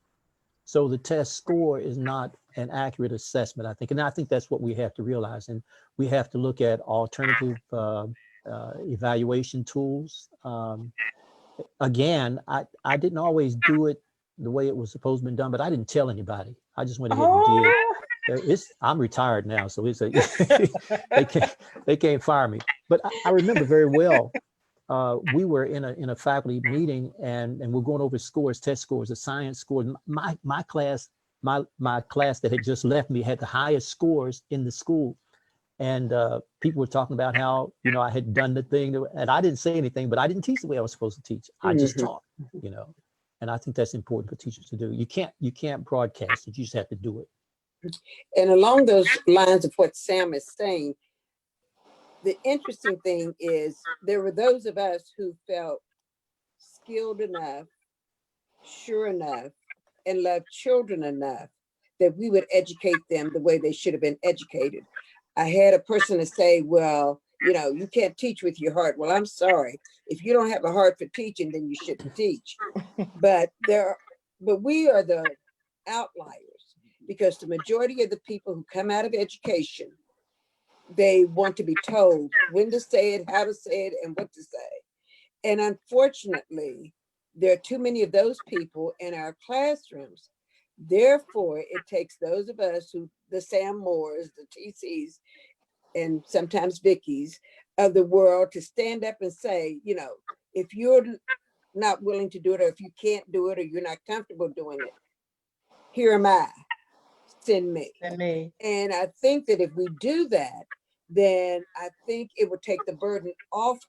So the test score is not an accurate assessment, I think. And I think that's what we have to realize. And we have to look at alternative evaluation tools. Again, I didn't always do it the way it was supposed to be done, but I didn't tell anybody. I just went ahead and did. I'm retired now, so they can't fire me. But I remember very well. We were in a faculty meeting, and we're going over scores, test scores, the science scores. My class that had just left me had the highest scores in the school. And people were talking about how, I had done the thing, and I didn't say anything, but I didn't teach the way I was supposed to teach. I just taught, and I think that's important for teachers to do. You can't broadcast it, you just have to do it. And along those lines of what Sam is saying, the interesting thing is there were those of us who felt skilled enough, sure enough, and loved children enough that we would educate them the way they should have been educated. I had a person to say, well, you can't teach with your heart. Well, I'm sorry. If you don't have a heart for teaching, then you shouldn't teach. But we are the outliers, because the majority of the people who come out of education, they want to be told when to say it, how to say it, and what to say. And unfortunately, there are too many of those people in our classrooms. Therefore, it takes those of us the Sam Moores, the TCs, and sometimes Vickies of the world to stand up and say, if you're not willing to do it, or if you can't do it, or you're not comfortable doing it, here am I, send me. And I think that if we do that, then I think it would take the burden off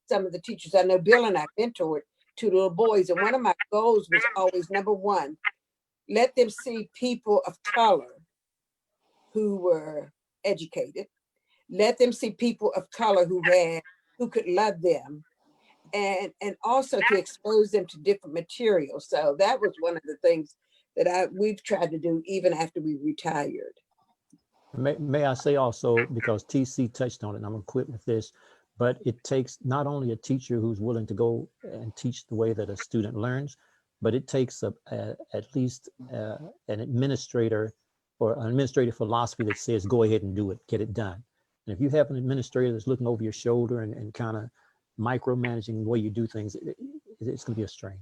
some of the teachers. I know Bill and I mentored two little boys, and one of my goals was always, number one, let them see people of color who were educated. Let them see people of color who could love them, and also to expose them to different materials. So that was one of the things that we've tried to do even after we retired. May I say also, because TC touched on it, and I'm gonna quit with this, But it takes not only a teacher who's willing to go and teach the way that a student learns, but it takes at least an administrator or an administrative philosophy that says, go ahead and do it, get it done. And if you have an administrator that's looking over your shoulder and kind of micromanaging the way you do things, it's going to be a strain.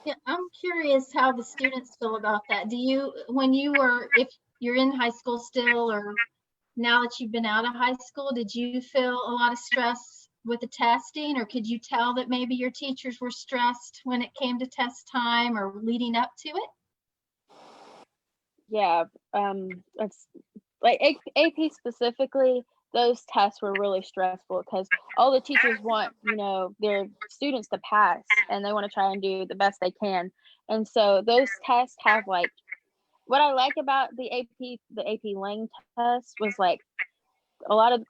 Yeah, I'm curious how the students feel about that. Do you, if you're in high school still, or now that you've been out of high school, did you feel a lot of stress with the testing, or could you tell that maybe your teachers were stressed when it came to test time or leading up to it? Yeah, it's like AP specifically, those tests were really stressful because all the teachers want, their students to pass, and they want to try and do the best they can. And so those tests have like, what I like about the AP Lang test was like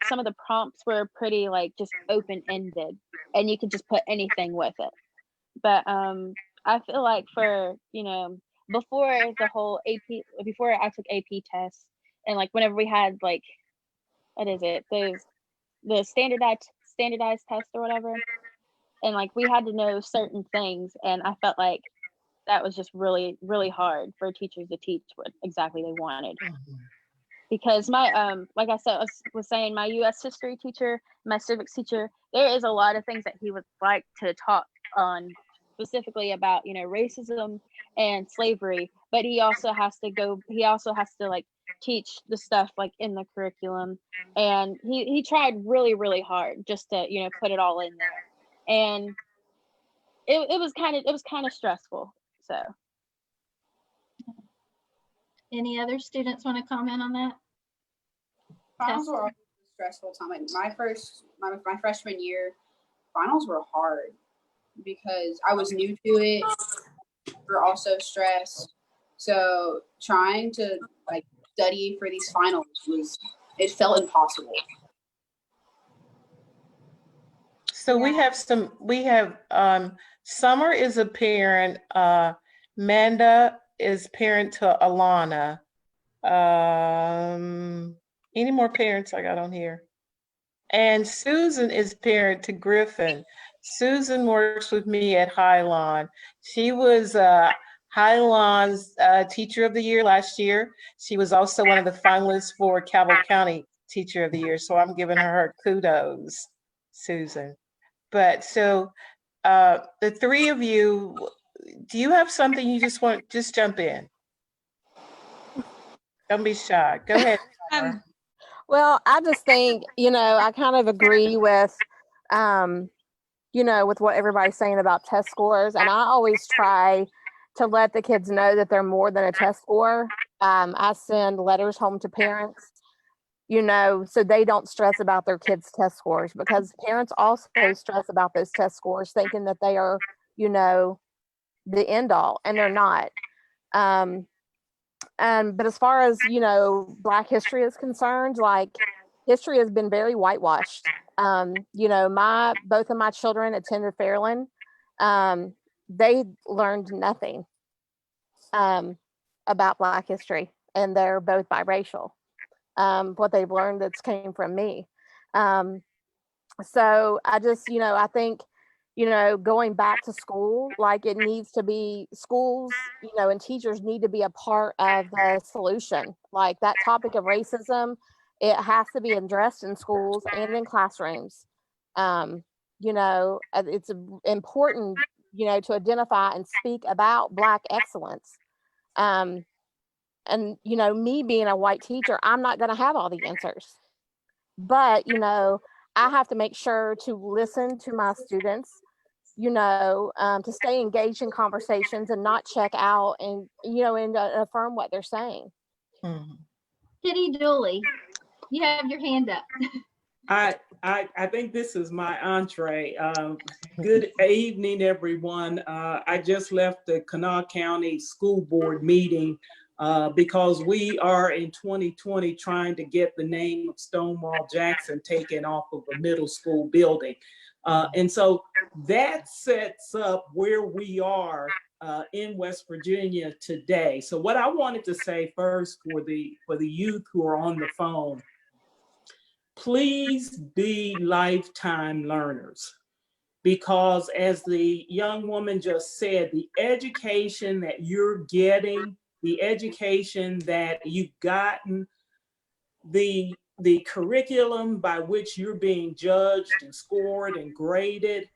some of the prompts were pretty like just open-ended, and you could just put anything with it. But I feel like for, before the whole before I took AP tests, and like whenever we had like, what is it, the standardized test or whatever, and like we had to know certain things, and I felt like that was just really, really hard for teachers to teach what exactly they wanted. Because my like I said, was saying, my US history teacher, my civics teacher, there is a lot of things that he would like to talk on, specifically about racism and slavery, but he also has to like teach the stuff like in the curriculum, and he tried really, really hard just to put it all in there, and it was kind of stressful. So any other students want to comment on that? Finals were always a stressful time. Like my freshman year, finals were hard because I was new to it. We were also stressed. So trying to like study for these finals it felt impossible. So we have Summer is a parent, Manda is parent to Alannah. Any more parents I got on here? And Susan is parent to Griffin. Susan works with me at Highline. She was Highline's Teacher of the Year last year. She was also one of the finalists for Cabell County Teacher of the Year. So I'm giving her kudos, Susan. But so the three of you, do you have something you just jump in? Don't be shy. Go ahead. Well, I just think, I kind of agree with, with what everybody's saying about test scores. And I always try to let the kids know that they're more than a test score. I send letters home to parents, so they don't stress about their kids' test scores, because parents also stress about those test scores, thinking that they are, the end all, and they're not. But as far as, Black history is concerned, like history has been very whitewashed. Both of my children attended Fairland. They learned nothing about Black history, and they're both biracial. What they've learned that's came from me. So I just, I think, going back to school, like it needs to be schools, and teachers need to be a part of the solution. Like that topic of racism, it has to be addressed in schools and in classrooms. It's important, to identify and speak about Black excellence. And, me being a white teacher, I'm not going to have all the answers. But, I have to make sure to listen to my students, to stay engaged in conversations and not check out and, and affirm what they're saying. Kitty Dooley, you have your hand up. I think this is my entree. Good evening, everyone. I just left the Kanawha County School Board meeting because we are in 2020 trying to get the name of Stonewall Jackson taken off of a middle school building. And so that sets up where we are in West Virginia today. So what I wanted to say first for the youth who are on the phone, please be lifetime learners. Because as the young woman just said, the education that you're getting, the education that you've gotten, the curriculum by which you're being judged and scored and graded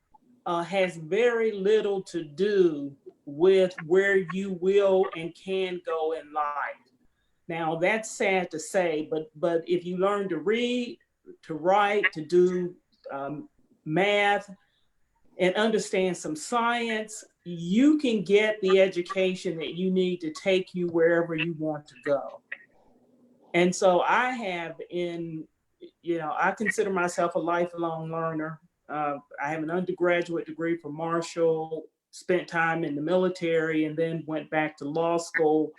has very little to do with where you will and can go in life. Now, that's sad to say, but if you learn to read, to write, to do math, and understand some science, you can get the education that you need to take you wherever you want to go. And so I have I consider myself a lifelong learner. I have an undergraduate degree from Marshall, spent time in the military, and then went back to law school.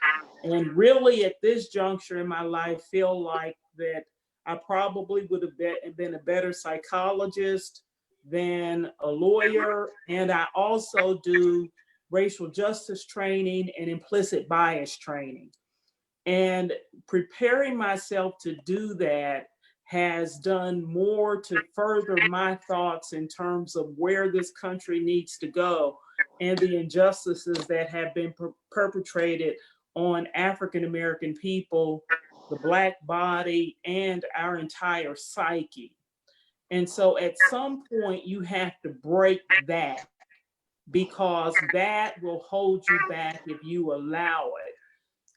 And really at this juncture in my life, feel like that I probably would have been a better psychologist than a lawyer. And I also do racial justice training and implicit bias training. And preparing myself to do that has done more to further my thoughts in terms of where this country needs to go and the injustices that have been perpetrated on African American people, the Black body, and our entire psyche. And so at some point you have to break that, because that will hold you back if you allow it.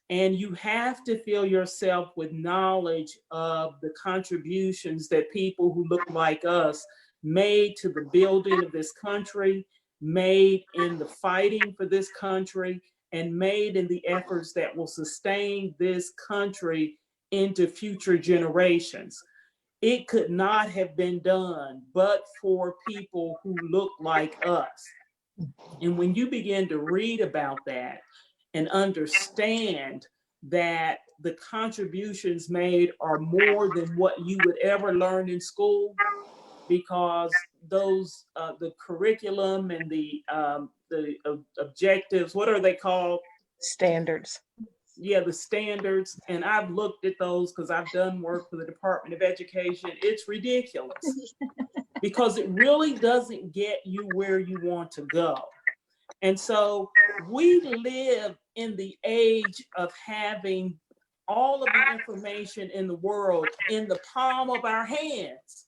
And you have to fill yourself with knowledge of the contributions that people who look like us made to the building of this country, made in the fighting for this country, and made in the efforts that will sustain this country into future generations. It could not have been done but for people who look like us. And when you begin to read about that and understand that the contributions made are more than what you would ever learn in school, because those the curriculum and the objectives, what are they called? Standards. Yeah, the standards. And I've looked at those because I've done work for the Department of Education. It's ridiculous because it really doesn't get you where you want to go. And so we live in the age of having all of the information in the world in the palm of our hands.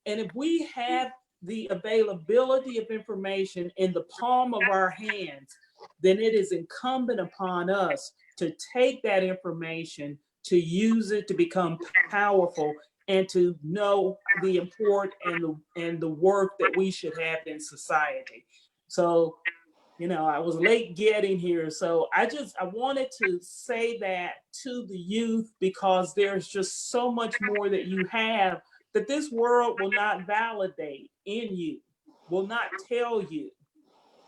And if we have the availability of information in the palm of our hands, then it is incumbent upon us to take that information, to use it to become powerful, and to know the import and the work that we should have in society. So, I was late getting here. So I wanted to say that to the youth, because there's just so much more that you have that this world will not validate in you, will not tell you.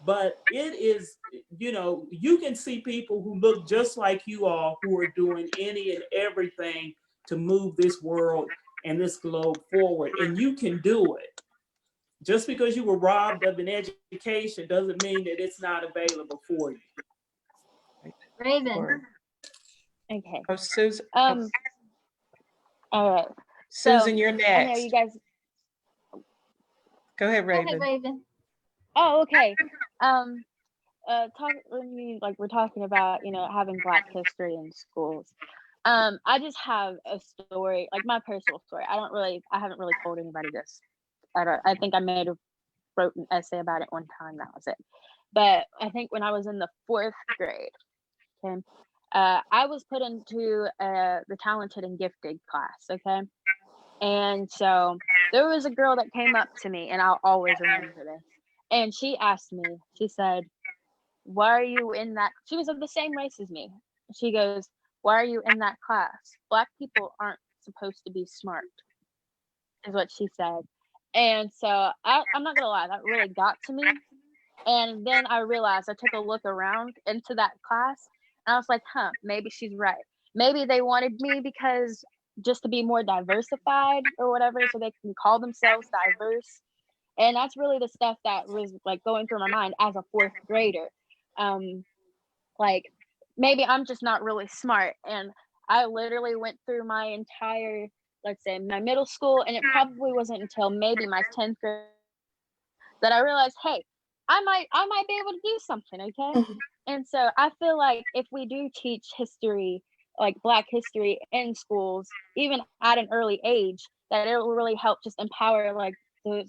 But it is, you can see people who look just like you all who are doing any and everything to move this world and this globe forward. And you can do it. Just because you were robbed of an education doesn't mean that it's not available for you. Ravien. Okay. Oh, Susan. All right. Susan, So, you're I know next. you guys. Go ahead, Go ahead, Ravien. Ravien. Oh, okay. We're talking about, having Black history in schools. I just have a story, like my personal story. I haven't really told anybody this. I think I may have wrote an essay about it one time. That was it. But I think when I was in the 4th grade, okay, I was put into the talented and gifted class, okay? And so there was a girl that came up to me, and I'll always remember this. And she asked me, she said, why are you in that? She was of the same race as me. She goes, why are you in that class? Black people aren't supposed to be smart, is what she said. And so I'm not gonna lie, that really got to me. And then I realized, I took a look around into that class, and I was like, maybe she's right. Maybe they wanted me because just to be more diversified or whatever, so they can call themselves diverse. And that's really the stuff that was like going through my mind as a 4th grader. Like, maybe I'm just not really smart. And I literally went through my entire let's say my middle school, and it probably wasn't until maybe my 10th grade that I realized, hey, I might be able to do something, okay? And so I feel like if we do teach history, like Black history in schools, even at an early age, that it will really help just empower like the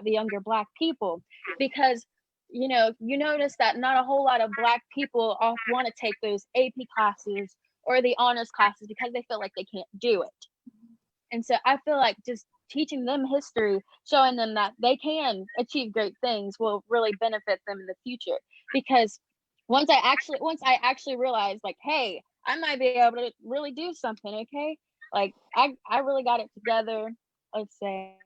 younger Black people, because you notice that not a whole lot of Black people want to take those AP classes or the honors classes because they feel like they can't do it. And so I feel like just teaching them history, showing them that they can achieve great things will really benefit them in the future. Because once I actually realized, like, hey, I might be able to really do something, okay? Like I really got it together. Let's say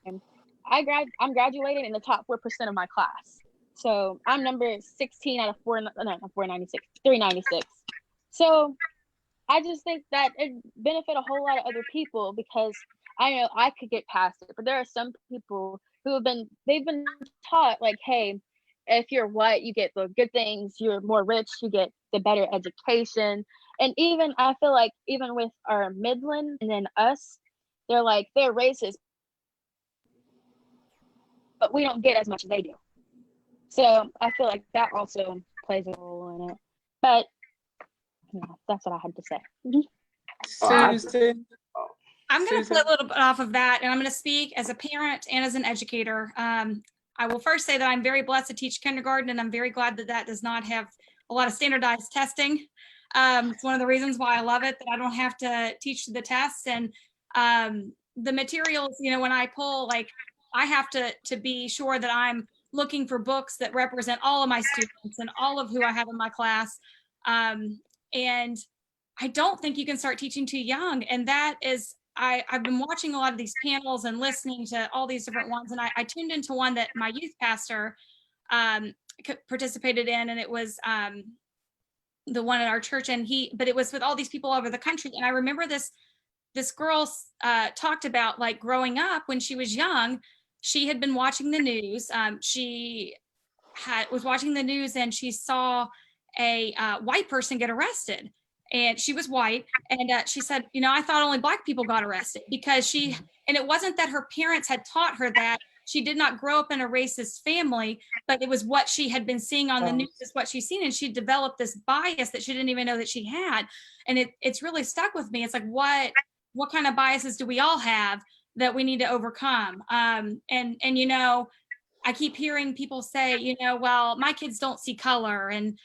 I'm graduating in the top 4% of my class. So I'm number 16 out of 496, 396. So I just think that it benefit a whole lot of other people, because I know I could get past it, but there are some people who they've been taught like, hey, if you're white, you get the good things, you're more rich, you get the better education. And even I feel like even with our Midland and then us, they're racist, but we don't get as much as they do. So I feel like that also plays a role in it. But that's what I had to say. Susan. I'm going to play a little bit off of that, and I'm going to speak as a parent and as an educator. I will first say that I'm very blessed to teach kindergarten, and I'm very glad that that does not have a lot of standardized testing. It's one of the reasons why I love it, that I don't have to teach the tests. And the materials, when I pull, like, I have to be sure that I'm looking for books that represent all of my students and all of who I have in my class. And I don't think you can start teaching too young. And that is, I've been watching a lot of these panels and listening to all these different ones. And I tuned into one that my youth pastor participated in, and it was the one at our church. But it was with all these people all over the country. And I remember this girl talked about, like, growing up when she was young, she had been watching the news. She was watching the news, and she saw a white person get arrested. And she was white, and she said, I thought only Black people got arrested, because and it wasn't that her parents had taught her that. She did not grow up in a racist family, but it was what she had been seeing on the news, is what she's seen, and she developed this bias that she didn't even know that she had. And it's really stuck with me. It's like, what kind of biases do we all have that we need to overcome? And I keep hearing people say, well, my kids don't see color, and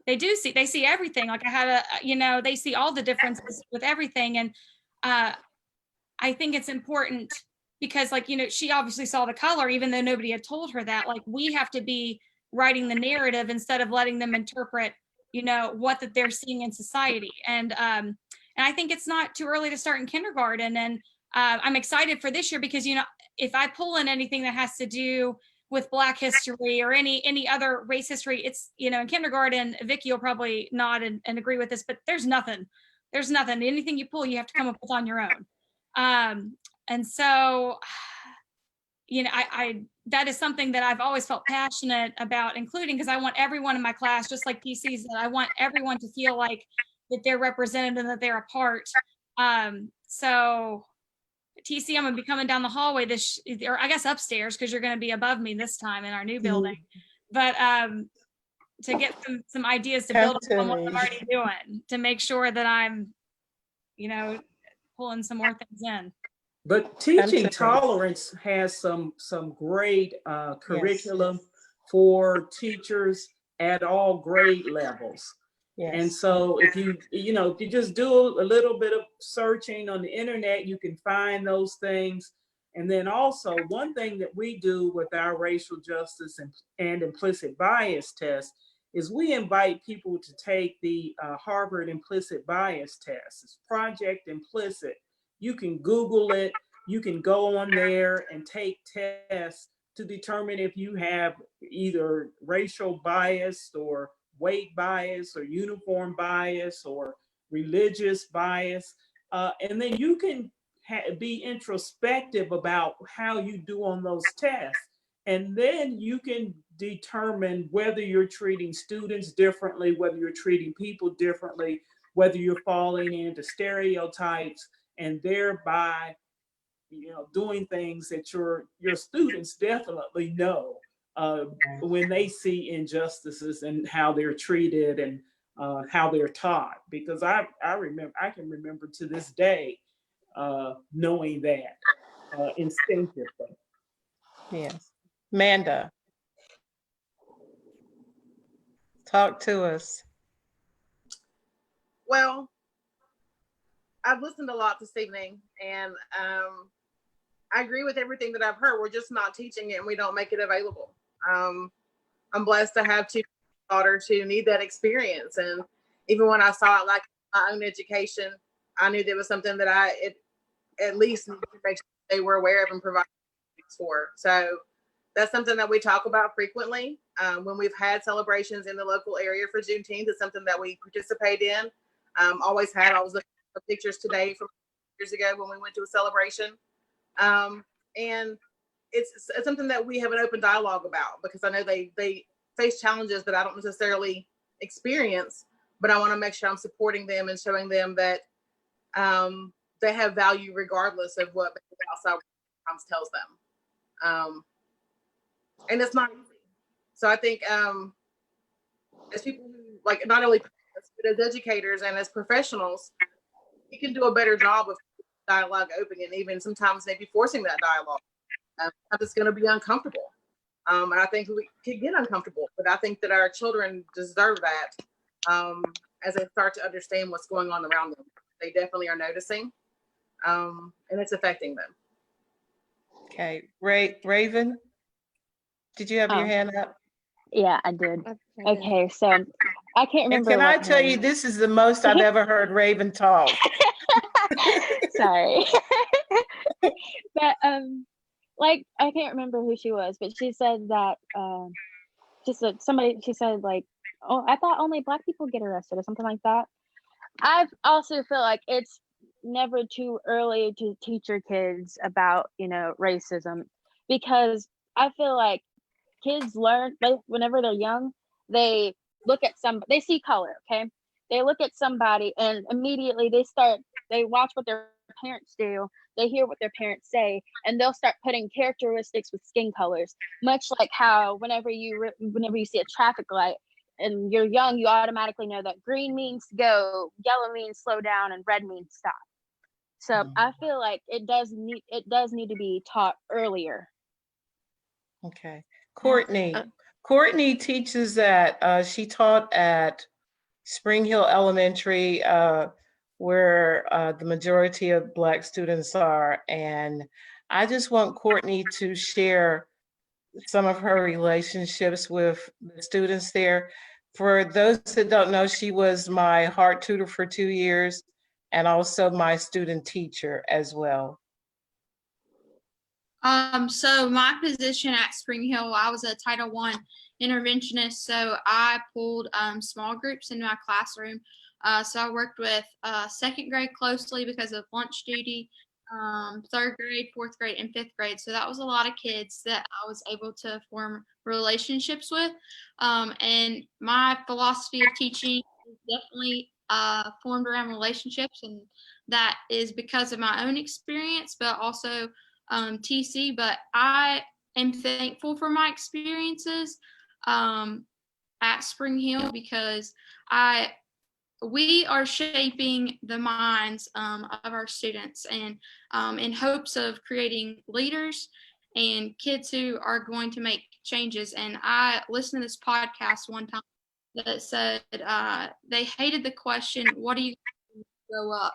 they see everything. Like, I had they see all the differences with everything. And I think it's important because, like, she obviously saw the color, even though nobody had told her that. Like, we have to be writing the narrative instead of letting them interpret, what that they're seeing in society. And I think it's not too early to start in kindergarten. And I'm excited for this year because, if I pull in anything that has to do with Black history or any other race history, it's, in kindergarten, Vicky will probably nod and agree with this, but there's nothing. Anything you pull, you have to come up with on your own. And so, that is something that I've always felt passionate about including, because I want everyone in my class, just like TC said, I want everyone to feel like that they're represented and that they're a part. So TC, I'm gonna be coming down the hallway or I guess upstairs, because you're gonna be above me this time in our new building. But to get some ideas to build on what I'm already doing, to make sure that I'm, pulling some more things in. But teaching tolerance has some great curriculum for teachers at all grade levels. Yes. And so if you just do a little bit of searching on the internet, you can find those things. And then also, one thing that we do with our racial justice and implicit bias test is we invite people to take the Harvard implicit bias test. It's Project Implicit. You can Google it. You can go on there and take tests to determine if you have either racial bias or weight bias or uniform bias or religious bias. And then you can be introspective about how you do on those tests. And then you can determine whether you're treating students differently, whether you're treating people differently, whether you're falling into stereotypes and thereby, doing things that your students definitely know when they see injustices and how they're treated and how they're taught. Because I can remember to this day knowing that instinctively. Yes. Manda, talk to us. Well, I've listened a lot this evening, and I agree with everything that I've heard. We're just not teaching it, and we don't make it available. I'm blessed to have two daughters who need that experience, and even when I saw it like my own education, I knew there was something that I at least need to make sure they were aware of and provide for. So that's something that we talk about frequently. When we've had celebrations in the local area for Juneteenth, it's something that we participate in. Always had. I was looking at pictures today from years ago when we went to a celebration. And it's something that we have an open dialogue about, because I know they face challenges that I don't necessarily experience, but I want to make sure I'm supporting them and showing them that they have value regardless of what the outside sometimes tells them. And it's not easy. So I think as people who, like, not only but as educators and as professionals, we can do a better job of dialogue opening, and even sometimes maybe forcing that dialogue. It's going to be uncomfortable. And I think we could get uncomfortable, but I think that our children deserve that as they start to understand what's going on around them. They definitely are noticing, and it's affecting them. Okay, Ravien, did you have your hand up? Yeah, I did. Okay, so I can't And remember. can I what tell her- you, this is the most I've ever heard Ravien talk. Sorry. But like, I can't remember who she was, but she said that she said like, oh, I thought only Black people get arrested or something like that. I also feel like it's never too early to teach your kids about, racism, because I feel like kids learn, like, whenever they're young, they they see color, okay? They look at somebody and immediately they watch what their parents do, they hear what their parents say, and they'll start putting characteristics with skin colors, much like how whenever you see a traffic light and you're young, you automatically know that green means go, yellow means slow down, and red means stop. So I feel like it does need to be taught earlier. Okay. Courtney teaches at, she taught at Spring Hill Elementary, where the majority of Black students are. And I just want Courtney to share some of her relationships with the students there. For those that don't know, she was my heart tutor for 2 years and also my student teacher as well. So my position at Spring Hill, I was a Title I interventionist. So I pulled small groups in my classroom. So I worked with second grade closely because of lunch duty, third grade, fourth grade, and fifth grade. So that was a lot of kids that I was able to form relationships with. And my philosophy of teaching is definitely formed around relationships, and that is because of my own experience, but also TC. But I am thankful for my experiences at Spring Hill, because we are shaping the minds of our students, and in hopes of creating leaders and kids who are going to make changes. And I listened to this podcast one time that said they hated the question, what do you grow up?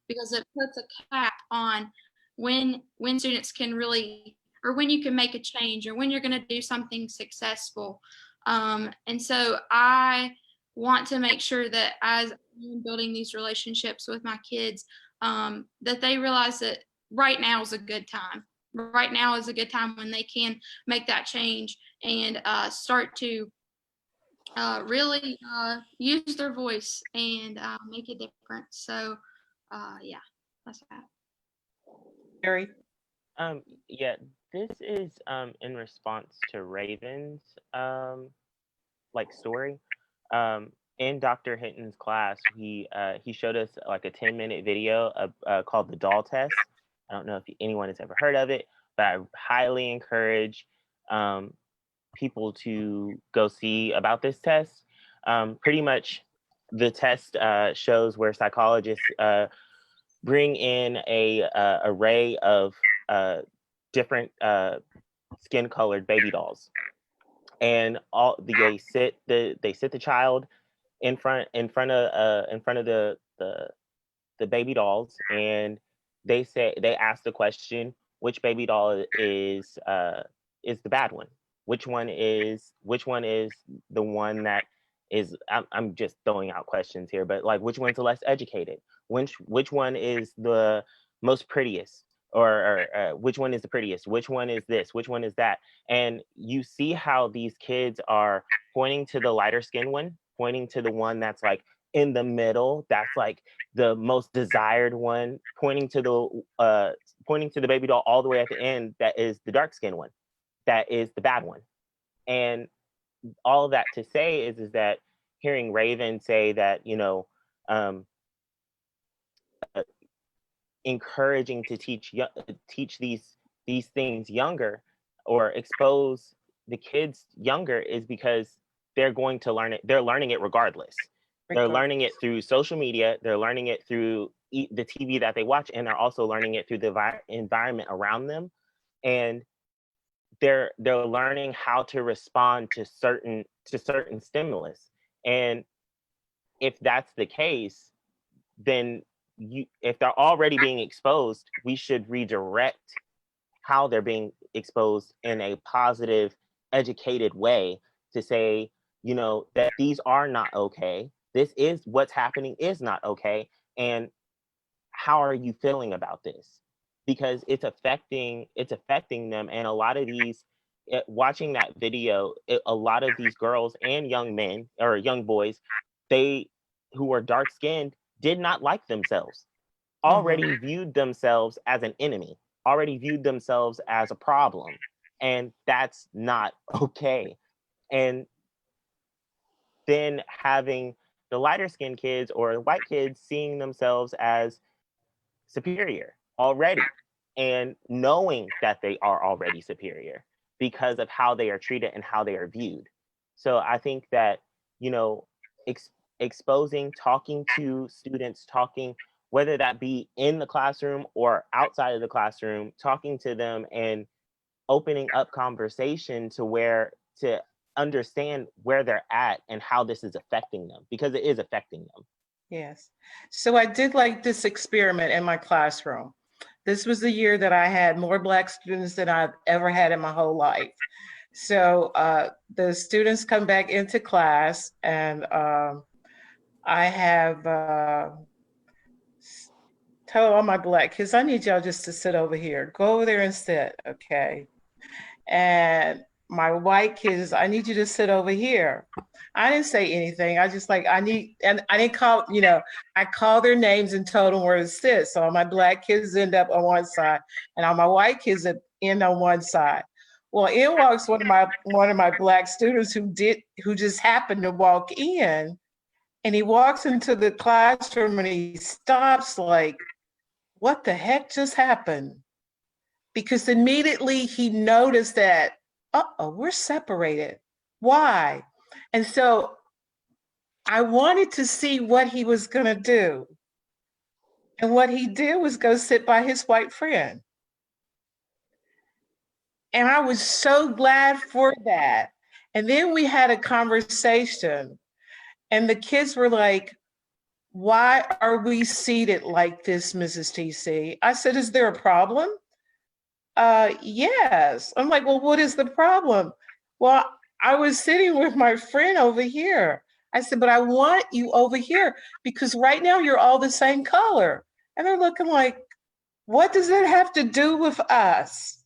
Because it puts a cap on when students can really, or when you can make a change, or when you're going to do something successful. And so I want to make sure that as I'm building these relationships with my kids, that they realize that right now is a good time. Right now is a good time when they can make that change and start to really use their voice and make a difference. So yeah, that's that. Gary? Yeah, this is in response to Raven's story. in Dr. Hinton's class, he showed us like a 10-minute video called the doll test. I don't know if anyone has ever heard of it, but I highly encourage people to go see about this test. Pretty much the test shows where psychologists bring in a array of different skin colored baby dolls, and they sit the child in front of the baby dolls, and they ask the question, which baby doll is the bad one? Which one is the one that is, I'm just throwing out questions here, but like, which one's the less educated? Which one is the most prettiest? Or which one is the prettiest? Which one is this? Which one is that? And you see how these kids are pointing to the lighter skin one, pointing to the one that's like in the middle, that's like the most desired one, pointing to the baby doll all the way at the end, that is the dark skin one, that is the bad one. And all of that to say is that hearing Ravien say that, you know, encouraging to teach these things younger, or expose the kids younger, is because they're going to learn it. They're learning it regardless. They're learning it through social media. They're learning it through the TV that they watch, and they're also learning it through the environment around them. And they're learning how to respond to certain stimulus. And if that's the case, then if they're already being exposed, we should redirect how they're being exposed in a positive, educated way, to say, you know, that these are not okay. This is what's happening is not okay. And how are you feeling about this? Because it's affecting them. And a lot of these, watching that video, a lot of these girls and young men or young boys, who are dark skinned, did not like themselves, already viewed themselves as an enemy, already viewed themselves as a problem. And that's not okay. And then having the lighter skinned kids or white kids seeing themselves as superior already, and knowing that they are already superior because of how they are treated and how they are viewed. So I think that, you know, exposing, talking to students, whether that be in the classroom or outside of the classroom, talking to them and opening up conversation to understand where they're at and how this is affecting them, because it is affecting them. Yes. So I did like this experiment in my classroom. This was the year that I had more Black students than I've ever had in my whole life. So the students come back into class, and I have tell all my Black kids, I need y'all just to sit over here. Go over there and sit, okay? And my white kids, I need you to sit over here. I didn't say anything. I just like, and I didn't call, you know, I called their names and told them where to sit. So all my Black kids end up on one side, and all my white kids end on one side. Well, in walks one of my Black students who just happened to walk in, and he walks into the classroom and he stops like, what the heck just happened? Because immediately he noticed that, we're separated. Why? And so I wanted to see what he was going to do. And what he did was go sit by his white friend. And I was so glad for that. And then we had a conversation, and the kids were like, why are we seated like this, Mrs. TC? I said, is there a problem? Yes. I'm like, well, what is the problem? Well, I was sitting with my friend over here. I said, but I want you over here because right now you're all the same color. And they're looking like, what does that have to do with us?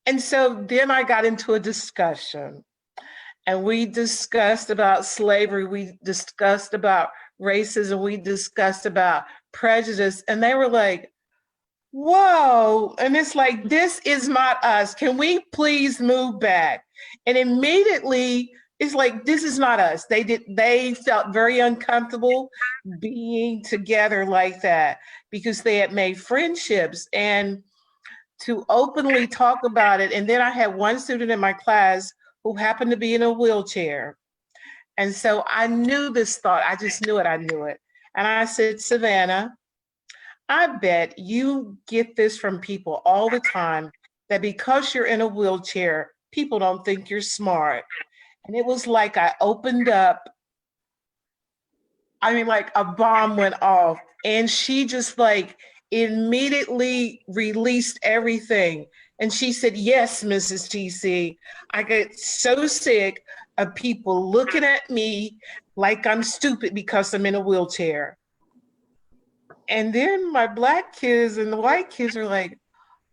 And so then I got into a discussion, and we discussed about slavery. We discussed about racism. We discussed about prejudice. And they were like, whoa. And it's like, this is not us. Can we please move back? And immediately it's like, this is not us. They felt very uncomfortable being together like that because they had made friendships, and to openly talk about it. And then I had one student in my class who happened to be in a wheelchair. And so I knew this thought. I just knew it. I knew it. And I said, Savannah, I bet you get this from people all the time, that because you're in a wheelchair, people don't think you're smart. And it was like I opened up, I mean, like a bomb went off, and she just like immediately released everything. And she said, yes, Mrs. TC, I get so sick of people looking at me like I'm stupid because I'm in a wheelchair. And then my Black kids and the white kids are like,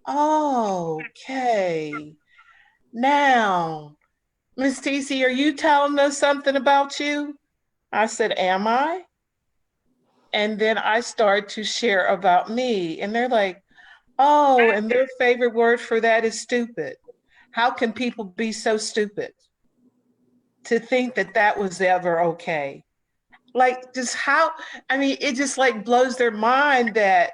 oh, okay. Now, Miss TC, are you telling us something about you? I said, am I? And then I start to share about me. And they're like, oh, and their favorite word for that is stupid. How can people be so stupid to think that that was ever okay? Like, just how, I mean, it just like blows their mind that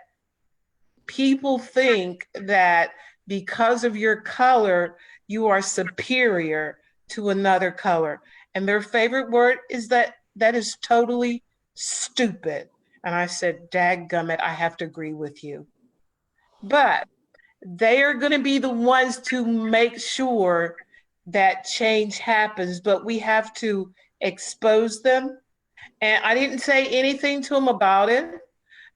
people think that because of your color, you are superior to another color. And their favorite word is that is totally stupid. And I said, dadgummit, I have to agree with you. But they are going to be the ones to make sure that change happens, but we have to expose them. And I didn't say anything to them about it,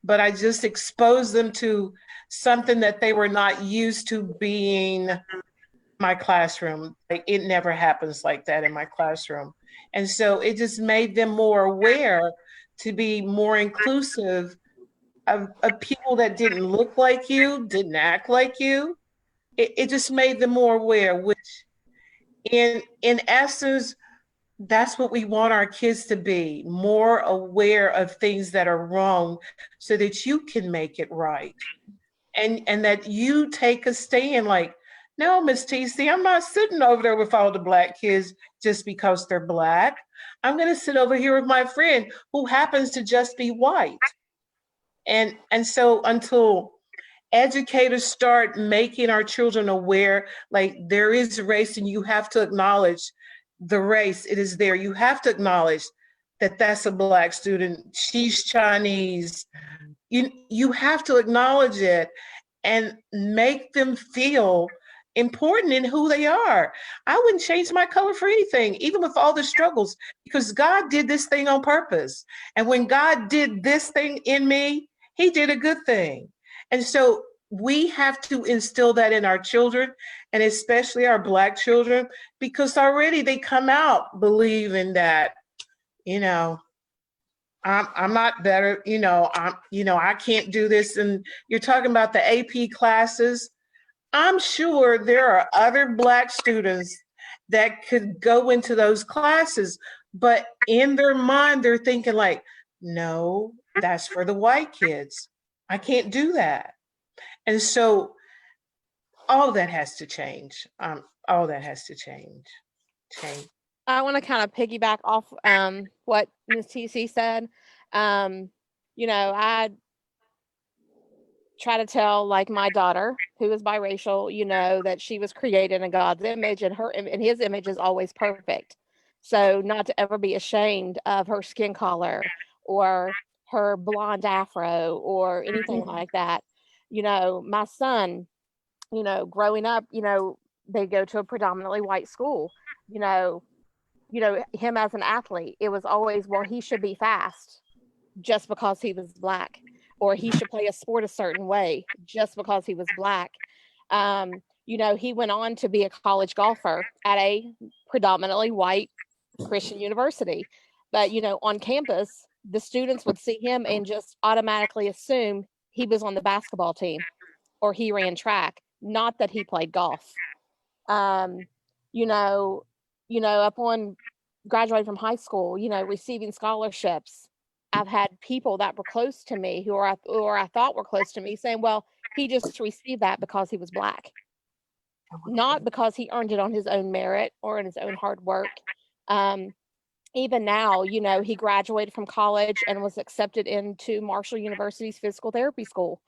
but I just exposed them to something that they were not used to being my classroom. Like, it never happens like that in my classroom. And so it just made them more aware to be more inclusive of people that didn't look like you, didn't act like you. It just made them more aware, which in essence, that's what we want our kids to be, more aware of things that are wrong so that you can make it right. And that you take a stand like, no, Miss TC, I'm not sitting over there with all the Black kids just because they're Black. I'm going to sit over here with my friend who happens to just be white. And so until educators start making our children aware, like, there is race and you have to acknowledge the race. It is there. You have to acknowledge that that's a Black student. She's Chinese. You have to acknowledge it and make them feel important in who they are. I wouldn't change my color for anything, even with all the struggles, because God did this thing on purpose. And when God did this thing in me, he did a good thing. And so we have to instill that in our children, and especially our Black children, because already they come out believing that, I'm not better, I can't do this. And you're talking about the AP classes. I'm sure there are other Black students that could go into those classes, but in their mind, they're thinking like, no, that's for the white kids. I can't do that. And so all that has to change. All that has to change. I want to kind of piggyback off what Ms. TC said. I try to tell, like, my daughter, who is biracial, that she was created in God's image, and his image is always perfect. So not to ever be ashamed of her skin color or her blonde afro or anything like that. My son, growing up, they go to a predominantly white school. Him as an athlete, it was always, well, he should be fast just because he was Black, or he should play a sport a certain way just because he was Black. He went on to be a college golfer at a predominantly white Christian university. But, on campus, the students would see him and just automatically assume he was on the basketball team or he ran track, not that he played golf. Upon graduating from high school, receiving scholarships, I've had people that were close to me or I thought were close to me saying, well, he just received that because he was Black, not because he earned it on his own merit or in his own hard work. Even now, you know, he graduated from college and was accepted into Marshall University's physical therapy school.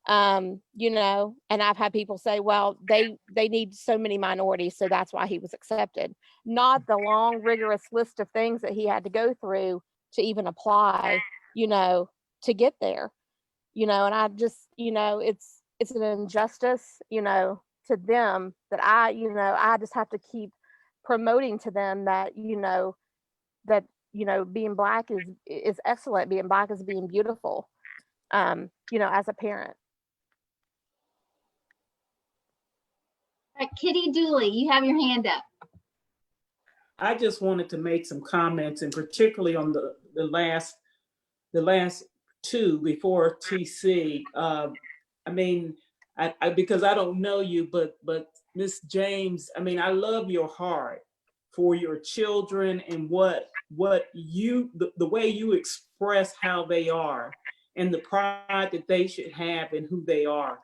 You know, and I've had people say, well, they need so many minorities, so that's why he was accepted. Not the long, rigorous list of things that he had to go through to even apply, you know, to get there. You know, and I just, you know, it's an injustice, you know, to them that I just have to keep promoting to them that, you know, being Black is excellent. Being Black is being beautiful, you know, as a parent. All right, Kitty Dooley, you have your hand up. I just wanted to make some comments, and particularly on the last two before TC. I mean, I because I don't know you, but Miss James, I mean, I love your heart for your children and what you the way you express how they are and the pride that they should have in who they are,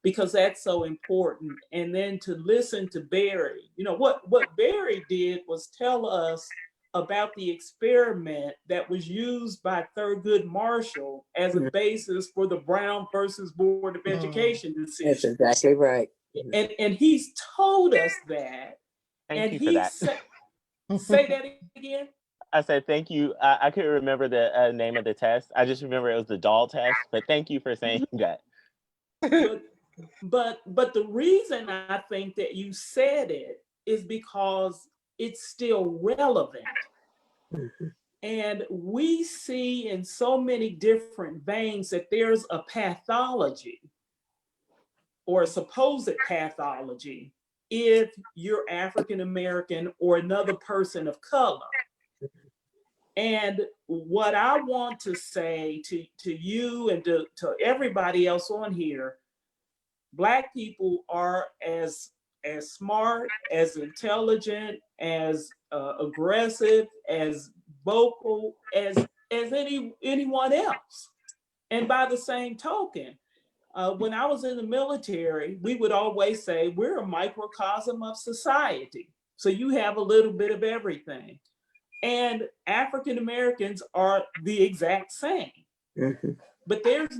because that's so important. And then to listen to Barry, you know, what Barry did was tell us about the experiment that was used by Thurgood Marshall as a basis for the Brown versus Board of Education decision. That's exactly right. And he's told us that. Thank you for that. Say that again. I said thank you. I couldn't remember the name of the test. I just remember it was the doll test. But thank you for saying that. But the reason I think that you said it is because it's still relevant. And we see in so many different veins that there's a pathology or a supposed pathology if you're African American or another person of color. And what I want to say to you and to everybody else on here, Black people are as smart, as intelligent, as aggressive, as vocal as anyone else. And by the same token, when I was in the military, we would always say we're a microcosm of society. So you have a little bit of everything. And African Americans are the exact same. But there's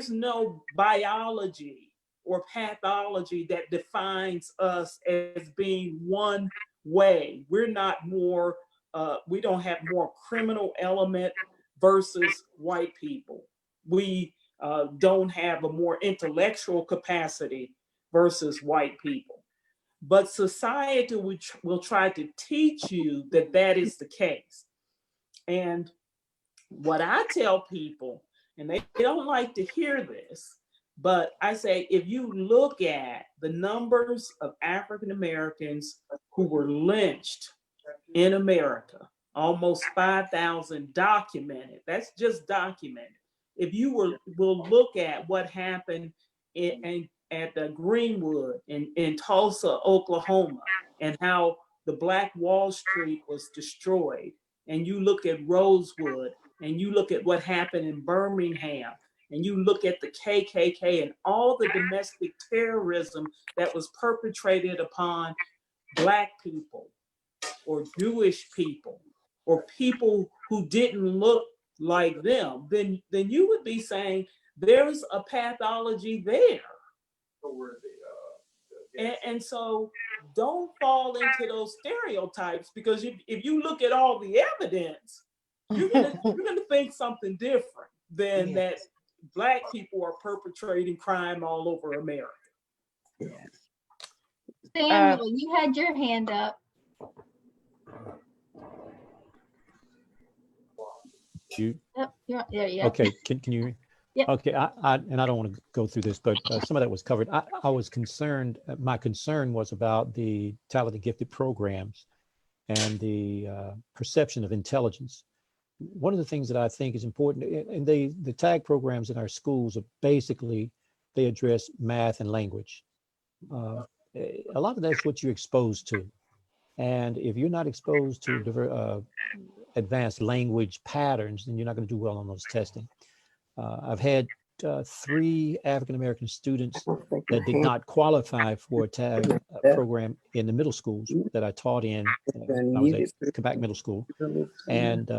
no biology or pathology that defines us as being one way. We're not more, we don't have more criminal element versus white people. We don't have a more intellectual capacity versus white people. But society will try to teach you that that is the case. And what I tell people, and they don't like to hear this, but I say, if you look at the numbers of African Americans who were lynched in America, almost 5,000 documented, that's just documented. If you will look at what happened at the Greenwood in Tulsa, Oklahoma, and how the Black Wall Street was destroyed, and you look at Rosewood, and you look at what happened in Birmingham, and you look at the KKK and all the domestic terrorism that was perpetrated upon Black people or Jewish people or people who didn't look like them, then you would be saying there's a pathology there. And so don't fall into those stereotypes, because if you look at all the evidence, you're gonna think something different than that Black people are perpetrating crime all over America. Samuel, you had your hand up. Yeah. Okay, can you? Yep. Okay, I don't want to go through this, but some of that was covered. I was concerned. My concern was about the talented gifted programs and the perception of intelligence. One of the things that I think is important, and the TAG programs in our schools are basically, they address math and language. A lot of that's what you're exposed to. And if you're not exposed to advanced language patterns, then you're not going to do well on those testing. I've had 3 African-American students that did not qualify for a TAG program in the middle schools that I taught in. I was at Quebec Middle School, and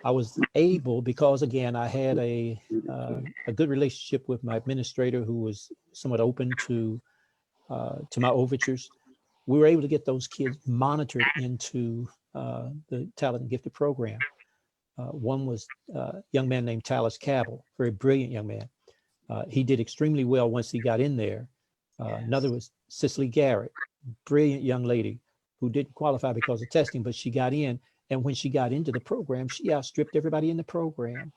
I was able, because again I had a good relationship with my administrator, who was somewhat open to my overtures. We were able to get those kids monitored into the Talent and Gifted program. One was a young man named Tallis Cabell, very brilliant young man. He did extremely well once he got in there. Another was Cicely Garrett, brilliant young lady who didn't qualify because of testing, but she got in. And when she got into the program, she outstripped everybody in the program.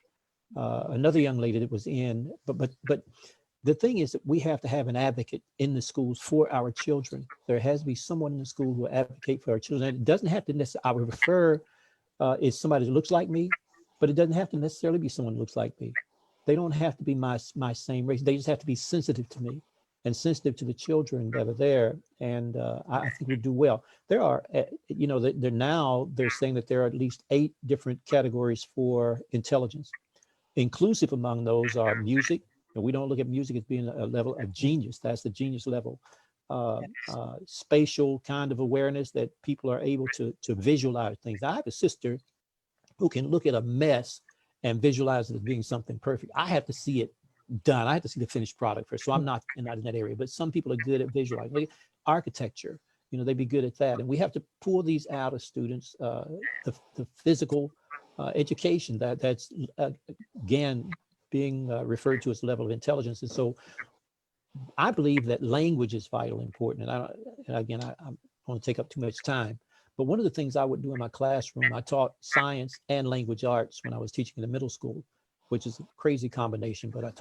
Another young lady that was in, but the thing is that we have to have an advocate in the schools for our children. There has to be someone in the school who will advocate for our children. And it doesn't have to necessarily, I would prefer is somebody that looks like me, but it doesn't have to necessarily be someone who looks like me. They don't have to be my same race. They just have to be sensitive to me and sensitive to the children that are there. And I think we do well. There are, they're saying that there are at least 8 different categories for intelligence. Inclusive among those are music. And we don't look at music as being a level of genius. That's the genius level. Spatial kind of awareness, that people are able to visualize things. I have a sister who can look at a mess and visualize it as being something perfect. I have to see it done. I have to see the finished product first. So I'm not in that area, but some people are good at visualizing. Like architecture, they'd be good at that. And we have to pull these out of students, the physical education that's again, being referred to as a level of intelligence. And so I believe that language is vital, important. And I don't want to take up too much time, but one of the things I would do in my classroom, I taught science and language arts when I was teaching in the middle school, which is a crazy combination, but I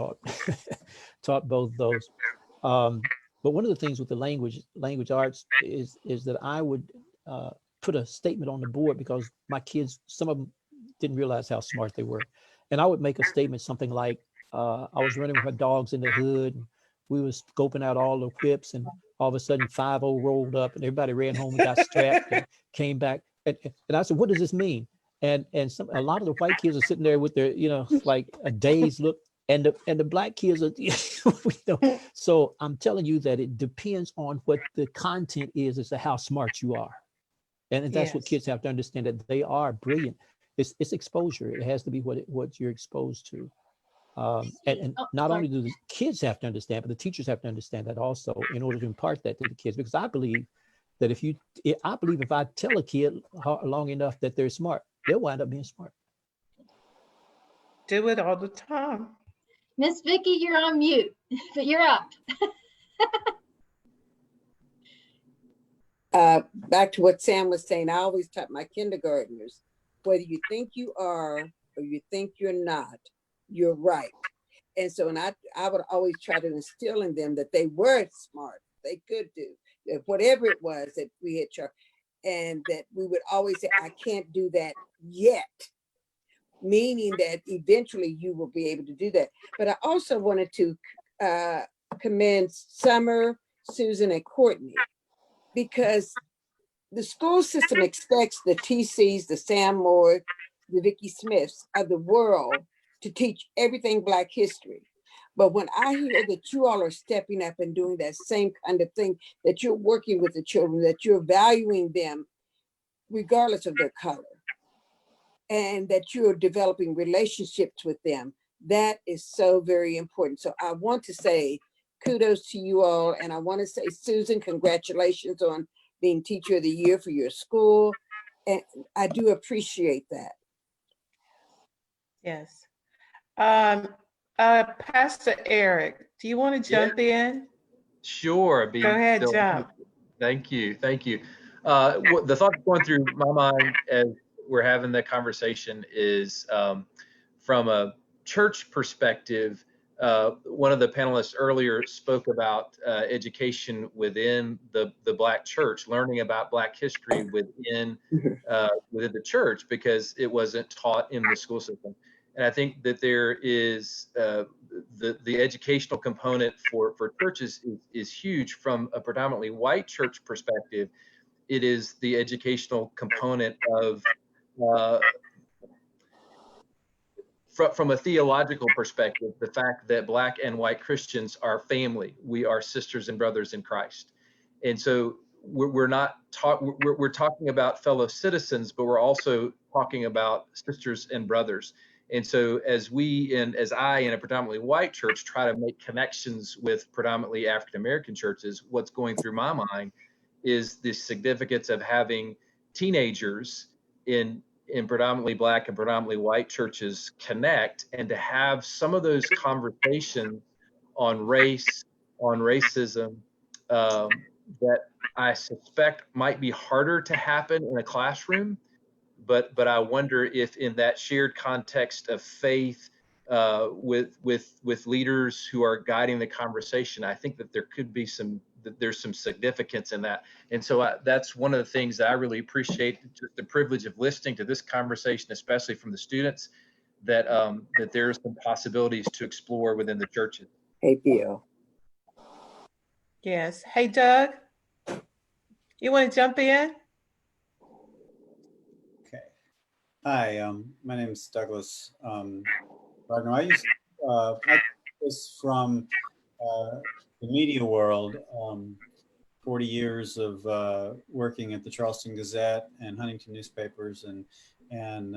taught both those. But one of the things with the language arts is that I would put a statement on the board, because my kids, some of them didn't realize how smart they were. And I would make a statement, something like, I was running with my dogs in the hood, and we was scoping out all the whips, and all of a sudden 5-0 rolled up, and everybody ran home and got strapped and came back. And I said, what does this mean? And a lot of the white kids are sitting there with their, like a dazed look, and the black kids are, So I'm telling you that it depends on what the content is as to how smart you are. And that's what kids have to understand, that they are brilliant. It's exposure. It has to be what you're exposed to. And not only do the kids have to understand, but the teachers have to understand that also, in order to impart that to the kids. Because I believe that if I tell a kid long enough that they're smart, they'll wind up being smart. Do it all the time. Miss Vicky, you're on mute, but you're up. Back to what Sam was saying, I always tell my kindergartners, whether you think you are or you think you're not, you're right. And so, I would always try to instill in them that they were smart, they could do whatever it was that we had tried, and that we would always say, I can't do that yet, meaning that eventually you will be able to do that. But I also wanted to commend Summer, Susan, and Courtney, because the school system expects the TCs, the Sam Moore, the Vicky Smiths of the world to teach everything Black history. But when I hear that you all are stepping up and doing that same kind of thing, that you're working with the children, that you're valuing them regardless of their color, and that you're developing relationships with them, that is so very important. So I want to say kudos to you all. And I want to say, Susan, congratulations on being Teacher of the Year for your school. And I do appreciate that. Yes. Pastor Eric, do you want to jump in? Sure. Go ahead, jump. Thank you. The thought going through my mind as we're having that conversation is from a church perspective. One of the panelists earlier spoke about education within the Black church, learning about Black history within the church, because it wasn't taught in the school system. And I think that there is the educational component for churches is huge. From a predominantly white church perspective, it is the educational component of from a theological perspective, the fact that Black and white Christians are family. We are sisters and brothers in Christ. And so we're talking about fellow citizens, but we're also talking about sisters and brothers. And so as I in a predominantly white church try to make connections with predominantly African American churches, what's going through my mind is the significance of having teenagers in predominantly Black and predominantly white churches connect, and to have some of those conversations on race, on racism, that I suspect might be harder to happen in a classroom. But I wonder if in that shared context of faith, with leaders who are guiding the conversation, I think that there's some significance in that. And so that's one of the things that I really appreciate, just the privilege of listening to this conversation, especially from the students, that there's some possibilities to explore within the churches. Hey, Bill. Yes. Hey, Doug, you want to jump in? Hi, my name is Douglas Wagner. I was from the media world, 40 years of working at the Charleston Gazette and Huntington newspapers, and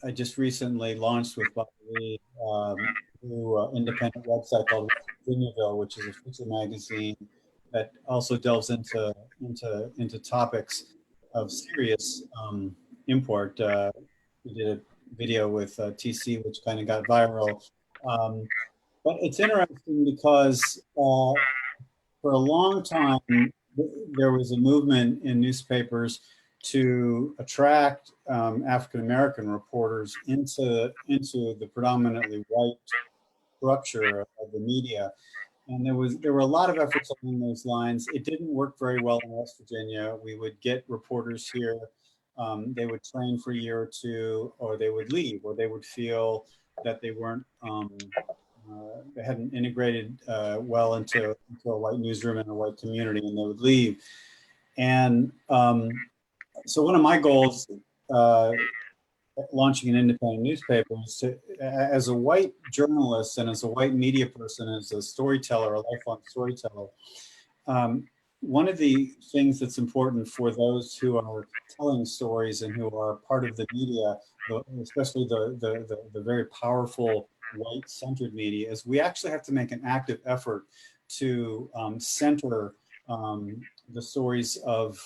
I just recently launched with Bob Lee a new independent website called Virginiaville, which is a feature magazine that also delves into topics of serious import. We did a video with TC, which kind of got viral. But it's interesting because for a long time, there was a movement in newspapers to attract African-American reporters into the predominantly white structure of the media. And there were a lot of efforts along those lines. It didn't work very well in West Virginia. We would get reporters here. They would train for a year or two, or they would leave, or they would feel that they weren't, they hadn't integrated well into a white newsroom and a white community, and they would leave. And so one of my goals launching an independent newspaper is to, as a white journalist and as a white media person, as a storyteller, a lifelong storyteller, one of the things that's important for those who are telling stories and who are part of the media, especially the very powerful white-centered media, is we actually have to make an active effort to center the stories of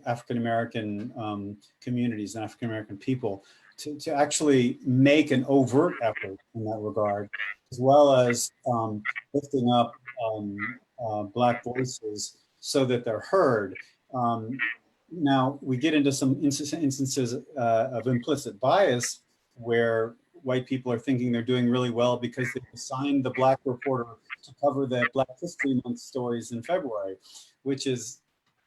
African-American communities and African-American people, to actually make an overt effort in that regard, as well as lifting up Black voices so that they're heard. Now, we get into some instances of implicit bias where white people are thinking they're doing really well because they assigned the Black reporter to cover the Black History Month stories in February, which is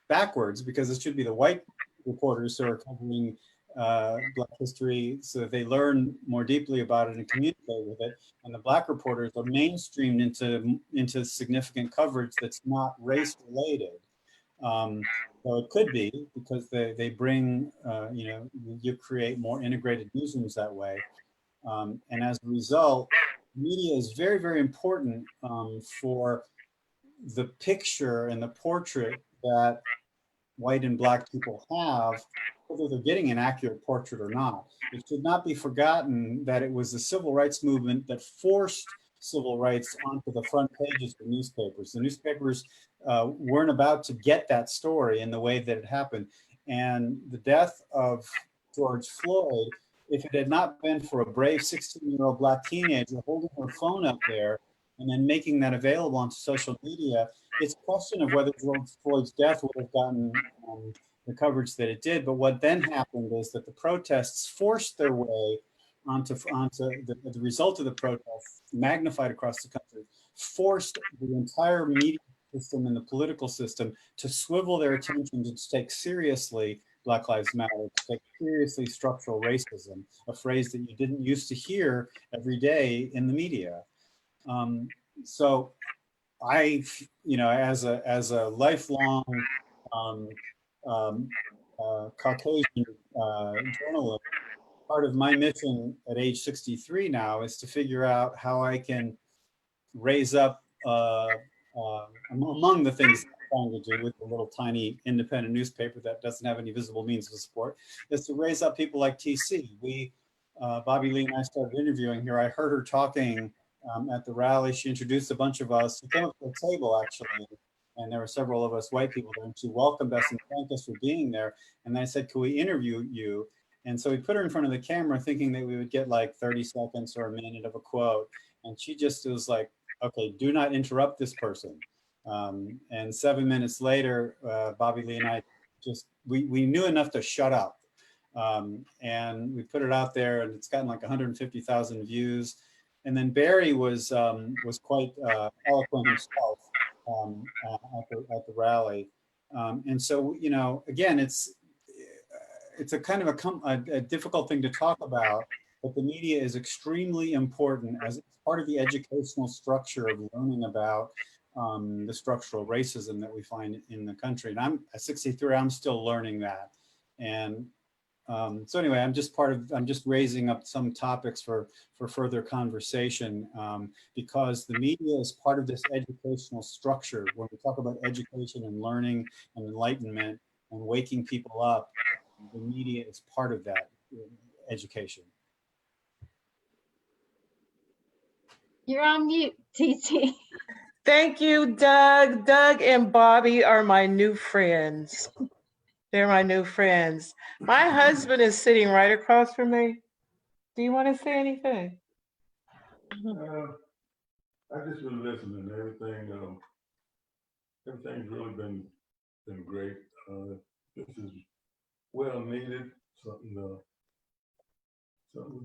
backwards, because it should be the white reporters who are covering Black history so that they learn more deeply about it and communicate with it. And the Black reporters are mainstreamed into significant coverage that's not race related. So it could be because they bring, you create more integrated newsrooms that way. And as a result, media is very, very important for the picture and the portrait that white and Black people have, whether they're getting an accurate portrait or not. It should not be forgotten that it was the civil rights movement that forced civil rights onto the front pages of newspapers. The newspapers weren't about to get that story in the way that it happened. And the death of George Floyd, if it had not been for a brave 16-year-old Black teenager holding her phone up there and then making that available on social media, it's a question of whether George Floyd's death would have gotten the coverage that it did. But what then happened is that the protests forced their way onto the result of the protests, magnified across the country, forced the entire media system and the political system to swivel their attention to take seriously Black Lives Matter, to take seriously structural racism, a phrase that you didn't used to hear every day in the media. So I, as a lifelong Caucasian journalist, part of my mission at age 63 now is to figure out how I can raise up among the things I'm trying to do with a little tiny independent newspaper that doesn't have any visible means of support, is to raise up people like TC. Bobby Lee and I started interviewing her. I heard her talking at the rally. She introduced a bunch of us. She came up to the table, actually, and there were several of us white people there, and she welcomed us and thanked us for being there. And I said, "Can we interview you?" And so we put her in front of the camera thinking that we would get like 30 seconds or a minute of a quote. And she just was like, "Okay, do not interrupt this person." And 7 minutes later, Bobby Lee and I we knew enough to shut up. And we put it out there, and it's gotten like 150,000 views. And then Barry was quite eloquent himself at the rally. And so, you know, again, it's a kind of a difficult thing to talk about, but the media is extremely important as part of the educational structure of learning about the structural racism that we find in the country. And I'm at 63, I'm still learning that. And so anyway, I'm just raising up some topics for further conversation because the media is part of this educational structure. When we talk about education and learning and enlightenment and waking people up, the media is part of that education. You're on mute, TT. Thank you, Doug. Doug and Bobby are my new friends. They're my new friends. My husband is sitting right across from me. Do you want to say anything? I just been listening. Everything's really been great. This is well needed. Something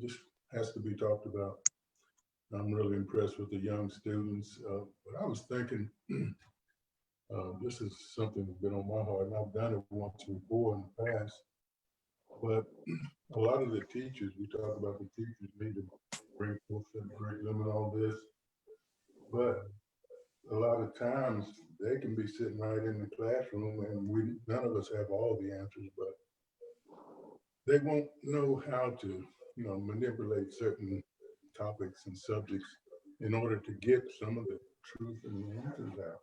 just has to be talked about. I'm really impressed with the young students. But I was thinking, this is something that's been on my heart, and I've done it once before in the past. But a lot of the teachers, we talk about the teachers need to bring forth the curriculum and all this. But a lot of times they can be sitting right in the classroom, and none of us have all the answers, but they won't know how to, manipulate certain topics and subjects in order to get some of the truth and the answers out.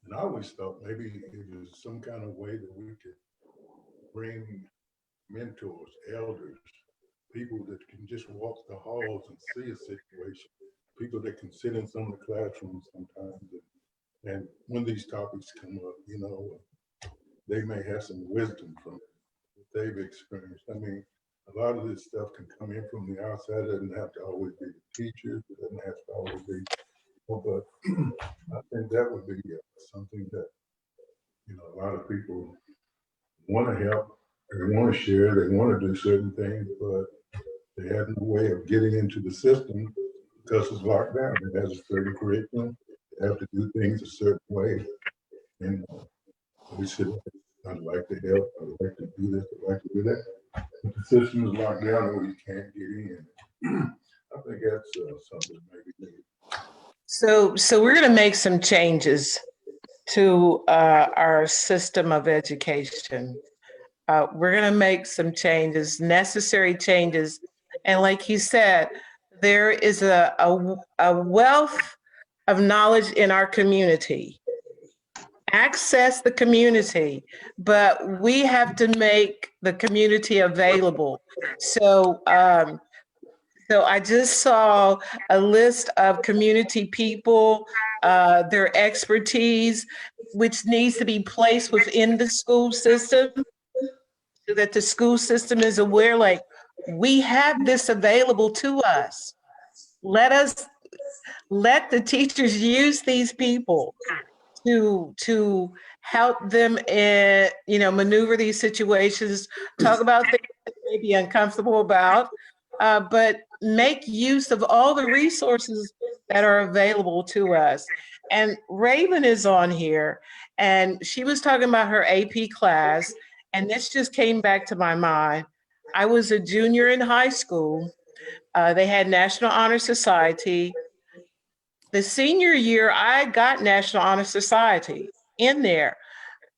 And I always thought maybe it was some kind of way that we could bring mentors, elders, people that can just walk the halls and see a situation, people that can sit in some of the classrooms sometimes. And when these topics come up, they may have some wisdom from what they've experienced. I mean, a lot of this stuff can come in from the outside. It doesn't have to always be the teachers. It doesn't have to always be, but I think that would be something that, a lot of people want to help, they want to share, they want to do certain things, but they have no way of getting into the system because it's locked down. It has a certain curriculum. They have to do things a certain way. And we said, I'd like to help, I'd like to do this, I'd like to do that. But the system is locked down and we can't get in. I think that's something maybe needed. So we're going to make some changes to our system of education. We're going to make some changes, necessary changes. And like you said, there is a wealth of knowledge in our community. Access the community, but we have to make the community available. So I just saw a list of community people, their expertise, which needs to be placed within the school system so that the school system is aware, like, we have this available to us. Let the teachers use these people to help them maneuver these situations, talk about things that they may be uncomfortable about, but make use of all the resources that are available to us. And Ravien is on here, and she was talking about her AP class, and this just came back to my mind. I was a junior in high school. They had National Honor Society. The senior year, I got National Honor Society in there.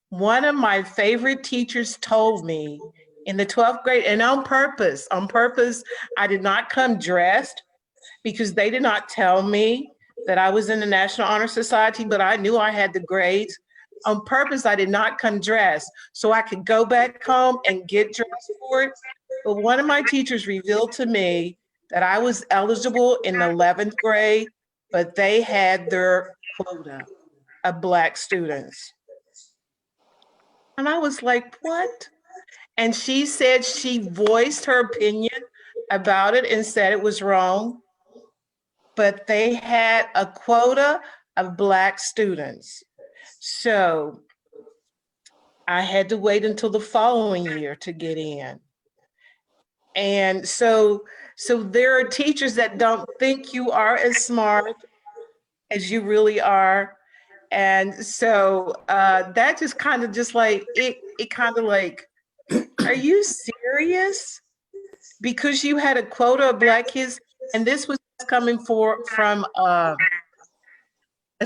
One of my favorite teachers told me in the 12th grade, and on purpose, I did not come dressed because they did not tell me that I was in the National Honor Society, but I knew I had the grades. On purpose, I did not come dressed so I could go back home and get dressed for it. But one of my teachers revealed to me that I was eligible in the 11th grade, but they had their quota of Black students. And I was like, what? And she said she voiced her opinion about it and said it was wrong, but they had a quota of Black students. So I had to wait until the following year to get in. And so there are teachers that don't think you are as smart as you really are. And so that just kind of just like, it kind of like, are you serious? Because you had a quota of Black kids, and this was coming from a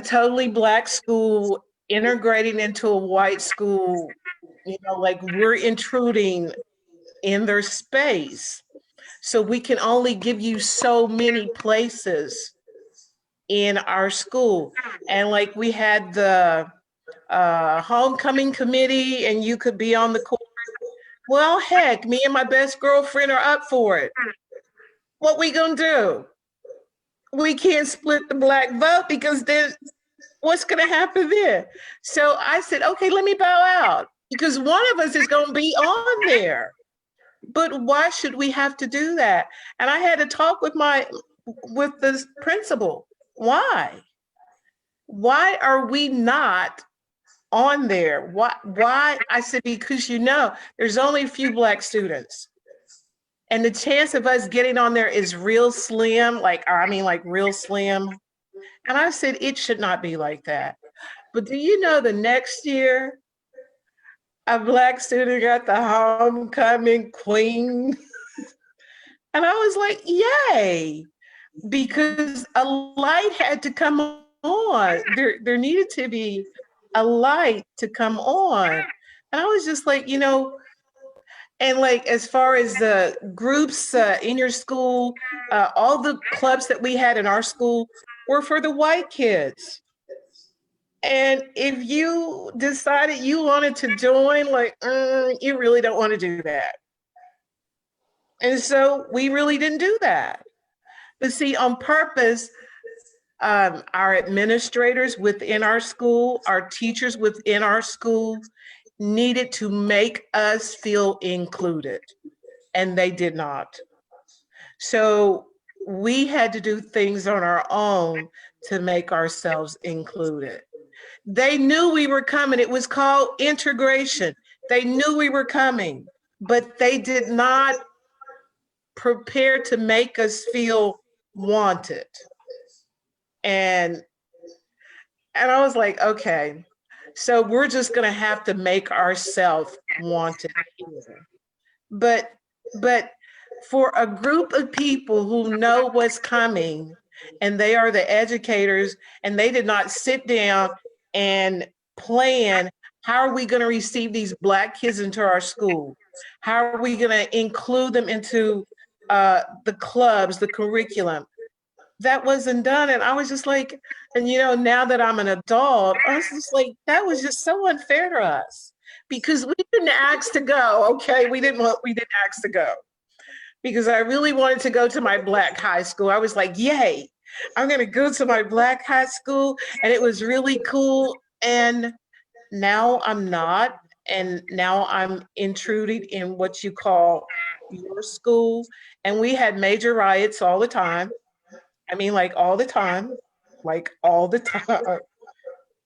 totally Black school integrating into a white school, you know, like we're intruding in their space. So we can only give you so many places in our school. And like we had the homecoming committee and you could be on the court. Well, heck, me and my best girlfriend are up for it. What we gonna do? We can't split the Black vote because then what's gonna happen then? So I said, okay, let me bow out because one of us is gonna be on there. But why should we have to do that? And I had to talk with the principal. Why? Why are we not on there? Why? I said, because you know, there's only a few Black students. And the chance of us getting on there is real slim, like real slim. And I said, it should not be like that. But do you know the next year, a Black student got the homecoming queen? And I was like, yay, because a light had to come on. There needed to be a light to come on. And I was just like, you know, and like as far as the groups in your school, all the clubs that we had in our school were for the white kids. And if you decided you wanted to join, like, you really don't want to do that. And so we really didn't do that. But see, on purpose, our administrators within our school, our teachers within our school needed to make us feel included, and they did not. So we had to do things on our own to make ourselves included. They knew we were coming. It was called integration. They knew we were coming, but they did not prepare to make us feel wanted. And I was like, okay, so we're just gonna have to make ourselves wanted here. But for a group of people who know what's coming, and they are the educators, and they did not sit down and plan, how are we gonna receive these Black kids into our school? How are we gonna include them into the clubs, the curriculum? That wasn't done. And I was just like, and you know, now that I'm an adult, I was just like, that was just so unfair to us because we didn't ask to go. Okay, we didn't ask to go because I really wanted to go to my Black high school. I was like, yay, I'm gonna go to my Black high school, and it was really cool. And now I'm not, and now I'm intruding in what you call your school. And we had major riots all the time. I mean, like all the time,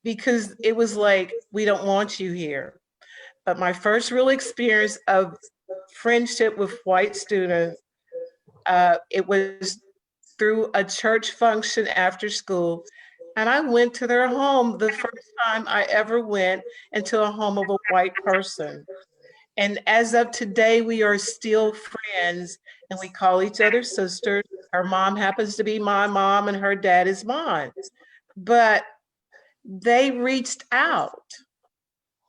because it was like, we don't want you here. But my first real experience of friendship with white students, it was through a church function after school. And I went to their home the first time I ever went into a home of a white person. And as of today, we are still friends and we call each other sisters. Her mom happens to be my mom and her dad is mine. But they reached out.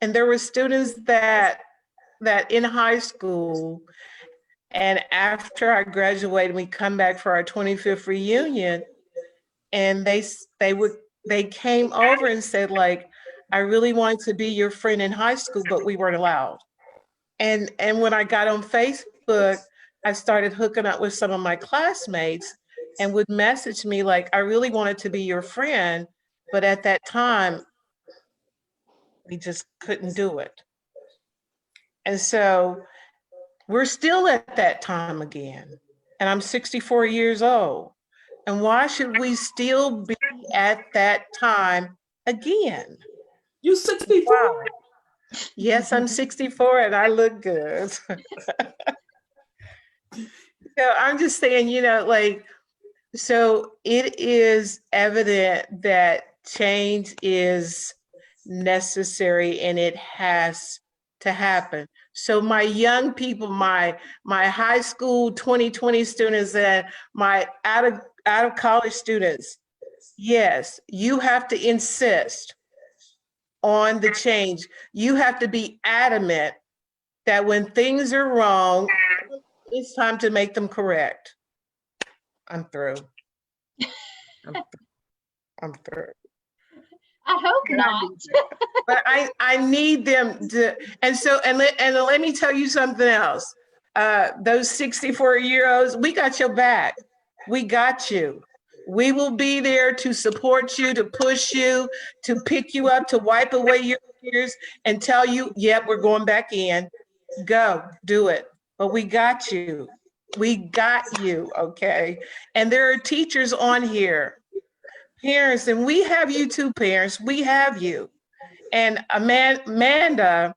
And there were students that in high school, and after I graduated, we come back for our 25th reunion, and they came over and said, like, I really wanted to be your friend in high school, but we weren't allowed. And when I got on Facebook, I started hooking up with some of my classmates and would message me like, I really wanted to be your friend, but at that time, we just couldn't do it. And so we're still at that time again. And I'm 64 years old. And why should we still be at that time again? You 64? Wow. Yes, I'm 64 and I look good. So I'm just saying, you know, like, so it is evident that change is necessary and it has to happen. So my young people, my high school 2020 students and my out of college students, yes, you have to insist on the change. You have to be adamant that when things are wrong, it's time to make them correct. I'm through. I'm through. I hope not. But I need them to, and let me tell you something else. Those 64-year-olds, we got your back. We got you. We will be there to support you, to push you, to pick you up, to wipe away your tears and tell you, yep, we're going back in. Go, do it. But we got you. We got you, okay? And there are teachers on here, parents, and we have you too, parents. We have you. And Amanda,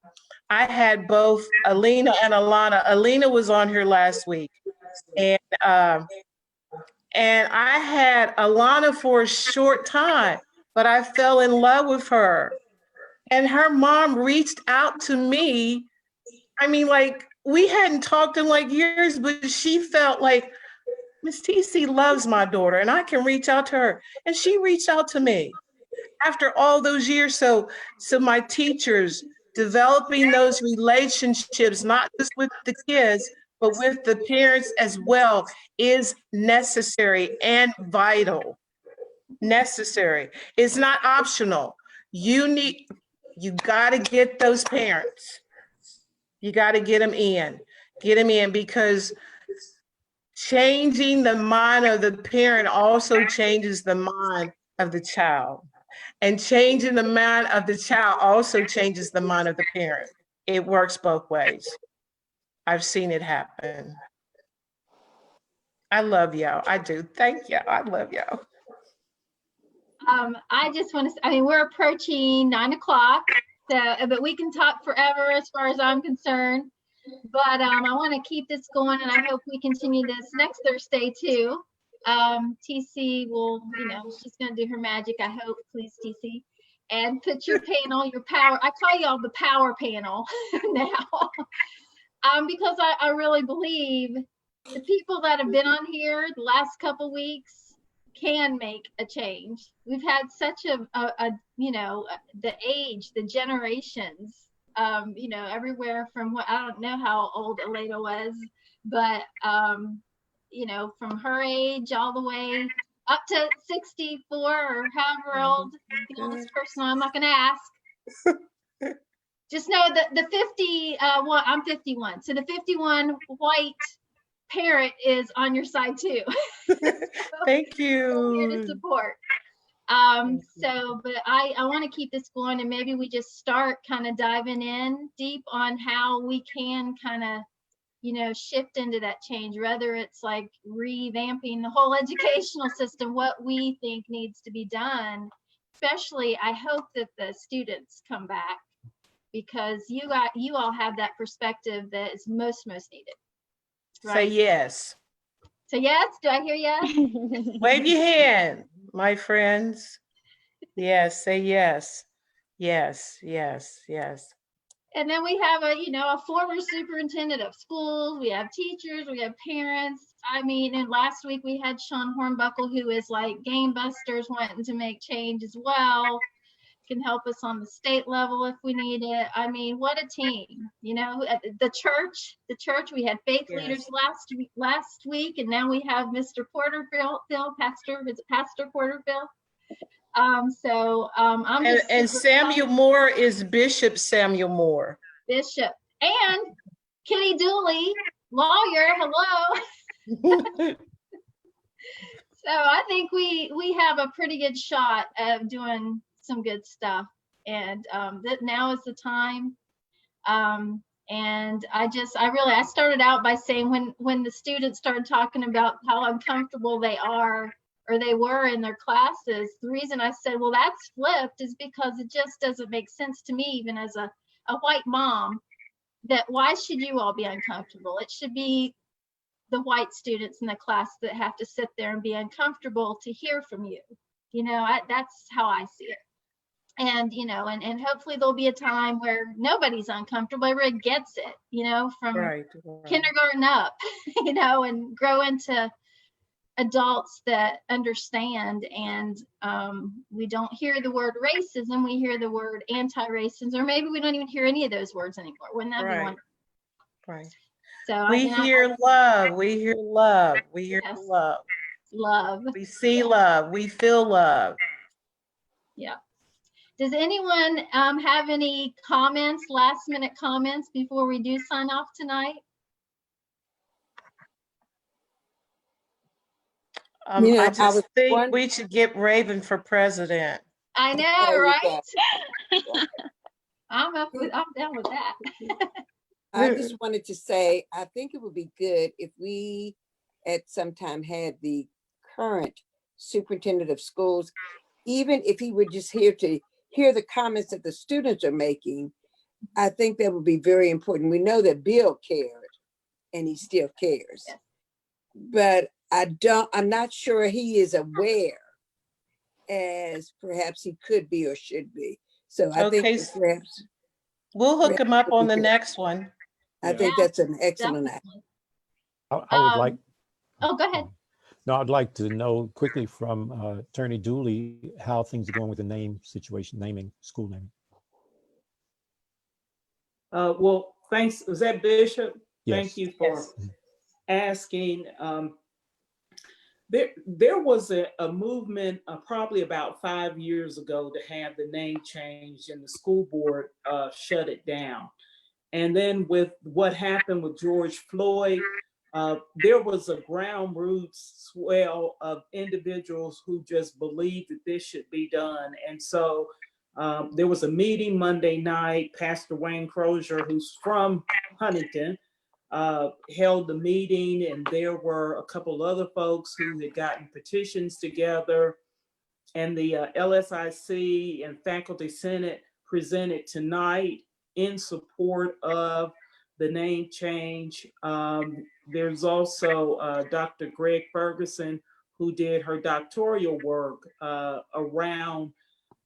I had both Alina and Alannah. Alina was on here last week. And I had Alannah for a short time, but I fell in love with her. And her mom reached out to me. I mean, like, we hadn't talked in like years, but she felt like Miss TC loves my daughter and I can reach out to her. And she reached out to me after all those years. So my teachers, developing those relationships, not just with the kids, but with the parents as well, is necessary and vital. Necessary. It's not optional. You got to get those parents. You got to get them in because changing the mind of the parent also changes the mind of the child. And changing the mind of the child also changes the mind of the parent. It works both ways. I've seen it happen. I love y'all. I do. Thank y'all. I love y'all. I just want to, I mean, we're approaching 9 o'clock, so, but we can talk forever as far as I'm concerned. But I want to keep this going, and I hope we continue this next Thursday too. TC will, you know, she's going to do her magic, I hope, please, TC. And put your panel, your power, I call y'all the power panel now. Because I really believe the people that have been on here the last couple weeks can make a change. We've had such a you know, the age, the generations, you know, everywhere from what, I don't know how old Aleda was, but, you know, from her age all the way up to 64 or however old the oldest person, I'm not going to ask. Just know that the 51, I'm 51. So the 51 white parent is on your side too. Thank you. Here to support. But I want to keep this going, and maybe we just start kind of diving in deep on how we can kind of, you know, shift into that change, whether it's like revamping the whole educational system, what we think needs to be done. Especially, I hope that the students come back, because you all have that perspective that is most needed. Right? Say yes. So yes, do I hear yes? Wave your hand, my friends. Yes, say yes. Yes, yes, yes. And then we have a former superintendent of schools, we have teachers, we have parents. I mean, and last week we had Sean Hornbuckle, who is like game busters wanting to make change as well. can help us on the state level if we need it. I mean, what a team, you know, at the church, we had faith leaders last week, and now we have Mr. Porterfield, Pastor Porterfield. I'm just and Samuel Moore is Bishop Samuel Moore. Bishop and Kitty Dooley, lawyer. Hello. So I think we have a pretty good shot of doing some good stuff, and that now is the time. And I started out by saying when the students started talking about how uncomfortable they are or they were in their classes, the reason I said, well, that's flipped is because it just doesn't make sense to me, even as a white mom, that why should you all be uncomfortable? It should be the white students in the class that have to sit there and be uncomfortable to hear from you. You know, that's how I see it. And, you know, and hopefully there'll be a time where nobody's uncomfortable, everyone gets it, you know, from kindergarten up, you know, and grow into adults that understand. And we don't hear the word racism, we hear the word anti-racism, or maybe we don't even hear any of those words anymore. Wouldn't that be wonderful? Right. So we hear love, we hear love, we hear love. Love. We see love, we feel love. Yeah. Does anyone have any comments, last minute comments before we do sign off tonight? I just think we should get Ravien for president. I know, right? I'm down with that. I just wanted to say, I think it would be good if we at some time had the current superintendent of schools, even if he were just here to hear the comments that the students are making. I think that would be very important. We know that Bill cared and he still cares, but I'm not sure he is aware as perhaps he could be or should be. So I think that perhaps we'll hook him up on the next one. I think that's an excellent act. I would like. Oh, go ahead. No, I'd like to know quickly from Attorney Dooley how things are going with the name situation, school naming. Well, thanks. Was that Bishop? Yes. Thank you for asking. There was a movement probably about 5 years ago to have the name changed, and the school board shut it down. And then with what happened with George Floyd, there was a ground roots swell of individuals who just believed that this should be done. And so there was a meeting Monday night. Pastor Wayne Crozier, who's from Huntington, held the meeting, and there were a couple other folks who had gotten petitions together. And the LSIC and Faculty Senate presented tonight in support of the name change. There's also Dr. Greg Ferguson, who did her doctoral work around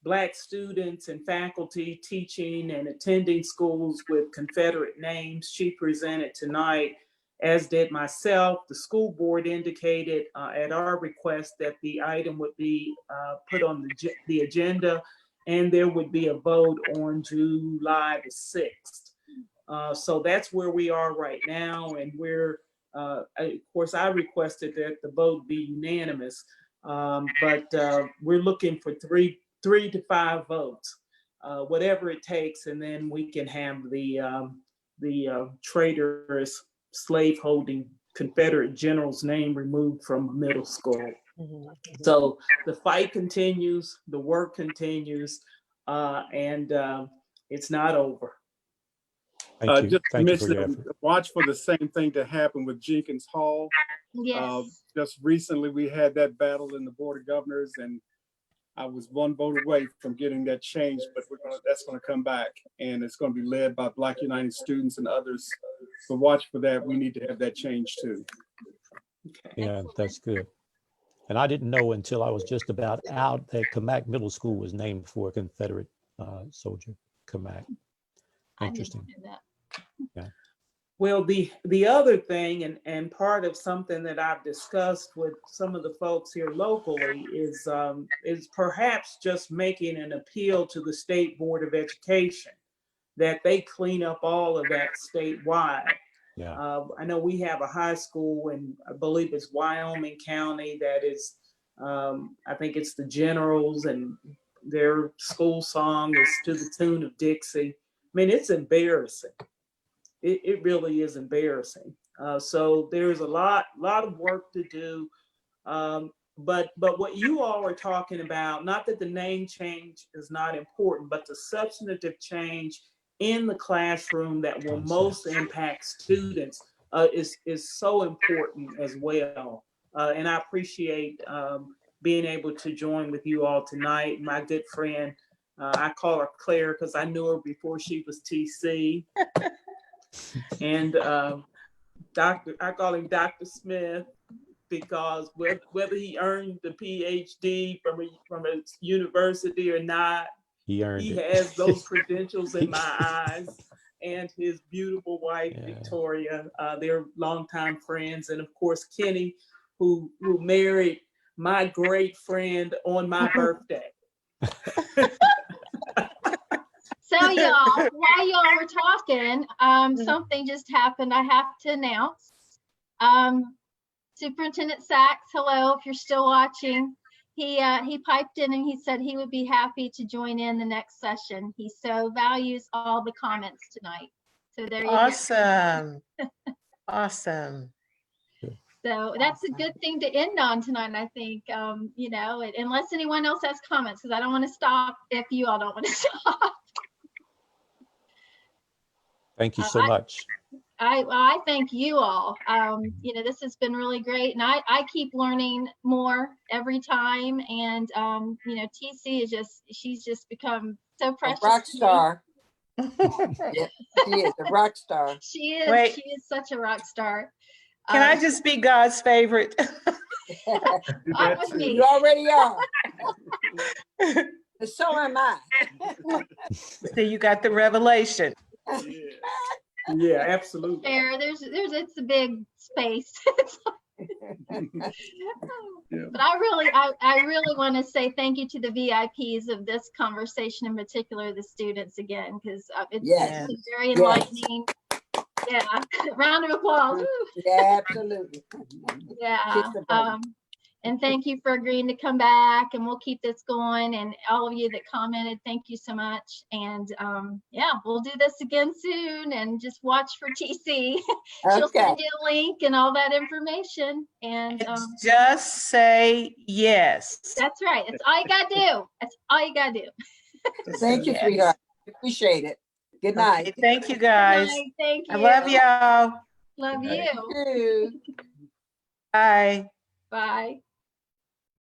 Black students and faculty teaching and attending schools with Confederate names. She presented tonight, as did myself. The school board indicated at our request that the item would be put on the agenda, and there would be a vote on July the 6th. So that's where we are right now, and we're, of course, I requested that the vote be unanimous, but we're looking for three to five votes, whatever it takes, and then we can have the traitorous slave-holding Confederate general's name removed from middle school. So the fight continues, the work continues, and it's not over. Thank you. Just Thank you for your mention, effort. watch for the same thing to happen with Jenkins Hall. Yes. Just recently, we had that battle in the Board of Governors, and I was one vote away from getting that changed, but that's gonna come back, and it's gonna be led by Black United students and others. So watch for that. We need to have that change too. Yeah, that's good. And I didn't know until I was just about out that Kamak Middle School was named for a Confederate soldier, Kamak. Interesting. I didn't know that. Yeah. Well, the other thing, and part of something that I've discussed with some of the folks here locally is perhaps just making an appeal to the State Board of Education that they clean up all of that statewide. Yeah. I know we have a high school, and I believe it's Wyoming County that is, I think it's the Generals, and their school song is to the tune of Dixie. I mean, it's embarrassing. It really is embarrassing. So there's a lot of work to do. But what you all are talking about, not that the name change is not important, but the substantive change in the classroom that will most impact students is so important as well. And I appreciate being able to join with you all tonight. My good friend, I call her Claire because I knew her before she was TC. And I call him Dr. Smith because whether he earned the PhD from a university or not, he has those credentials in my eyes. And his beautiful wife, Victoria, they're longtime friends. And of course, Kenny, who married my great friend on my birthday. So y'all, while y'all were talking, something just happened I have to announce. Superintendent Sachs, hello, if you're still watching. He piped in and he said he would be happy to join in the next session. He so values all the comments tonight. So there you go. Awesome. Awesome. So that's a good thing to end on tonight, I think, you know, unless anyone else has comments, because I don't want to stop if you all don't want to stop. Thank you so much. I thank you all. You know, this has been really great, and I keep learning more every time. And you know, TC is she's just become so precious. A rock star. Yeah, she is a rock star. She is. Wait. She is such a rock star. Can I just be God's favorite? I'm with me. You already are. So am I. So you got the revelation. Yeah, absolutely. There, it's a big space. But I really want to say thank you to the VIPs of this conversation, in particular the students again, because it's been very enlightening. Yeah, round of applause. Yeah, absolutely. Yeah. And thank you for agreeing to come back, and we'll keep this going. And all of you that commented, thank you so much. And yeah, we'll do this again soon, and just watch for TC. She'll send you a link and all that information. And just say yes. That's right. That's all you gotta do. That's all you gotta do. Thank you, sweetheart. Appreciate it. Good night. Okay, thank you, guys. Good night. Thank you. I love y'all. Love you. Bye. Bye.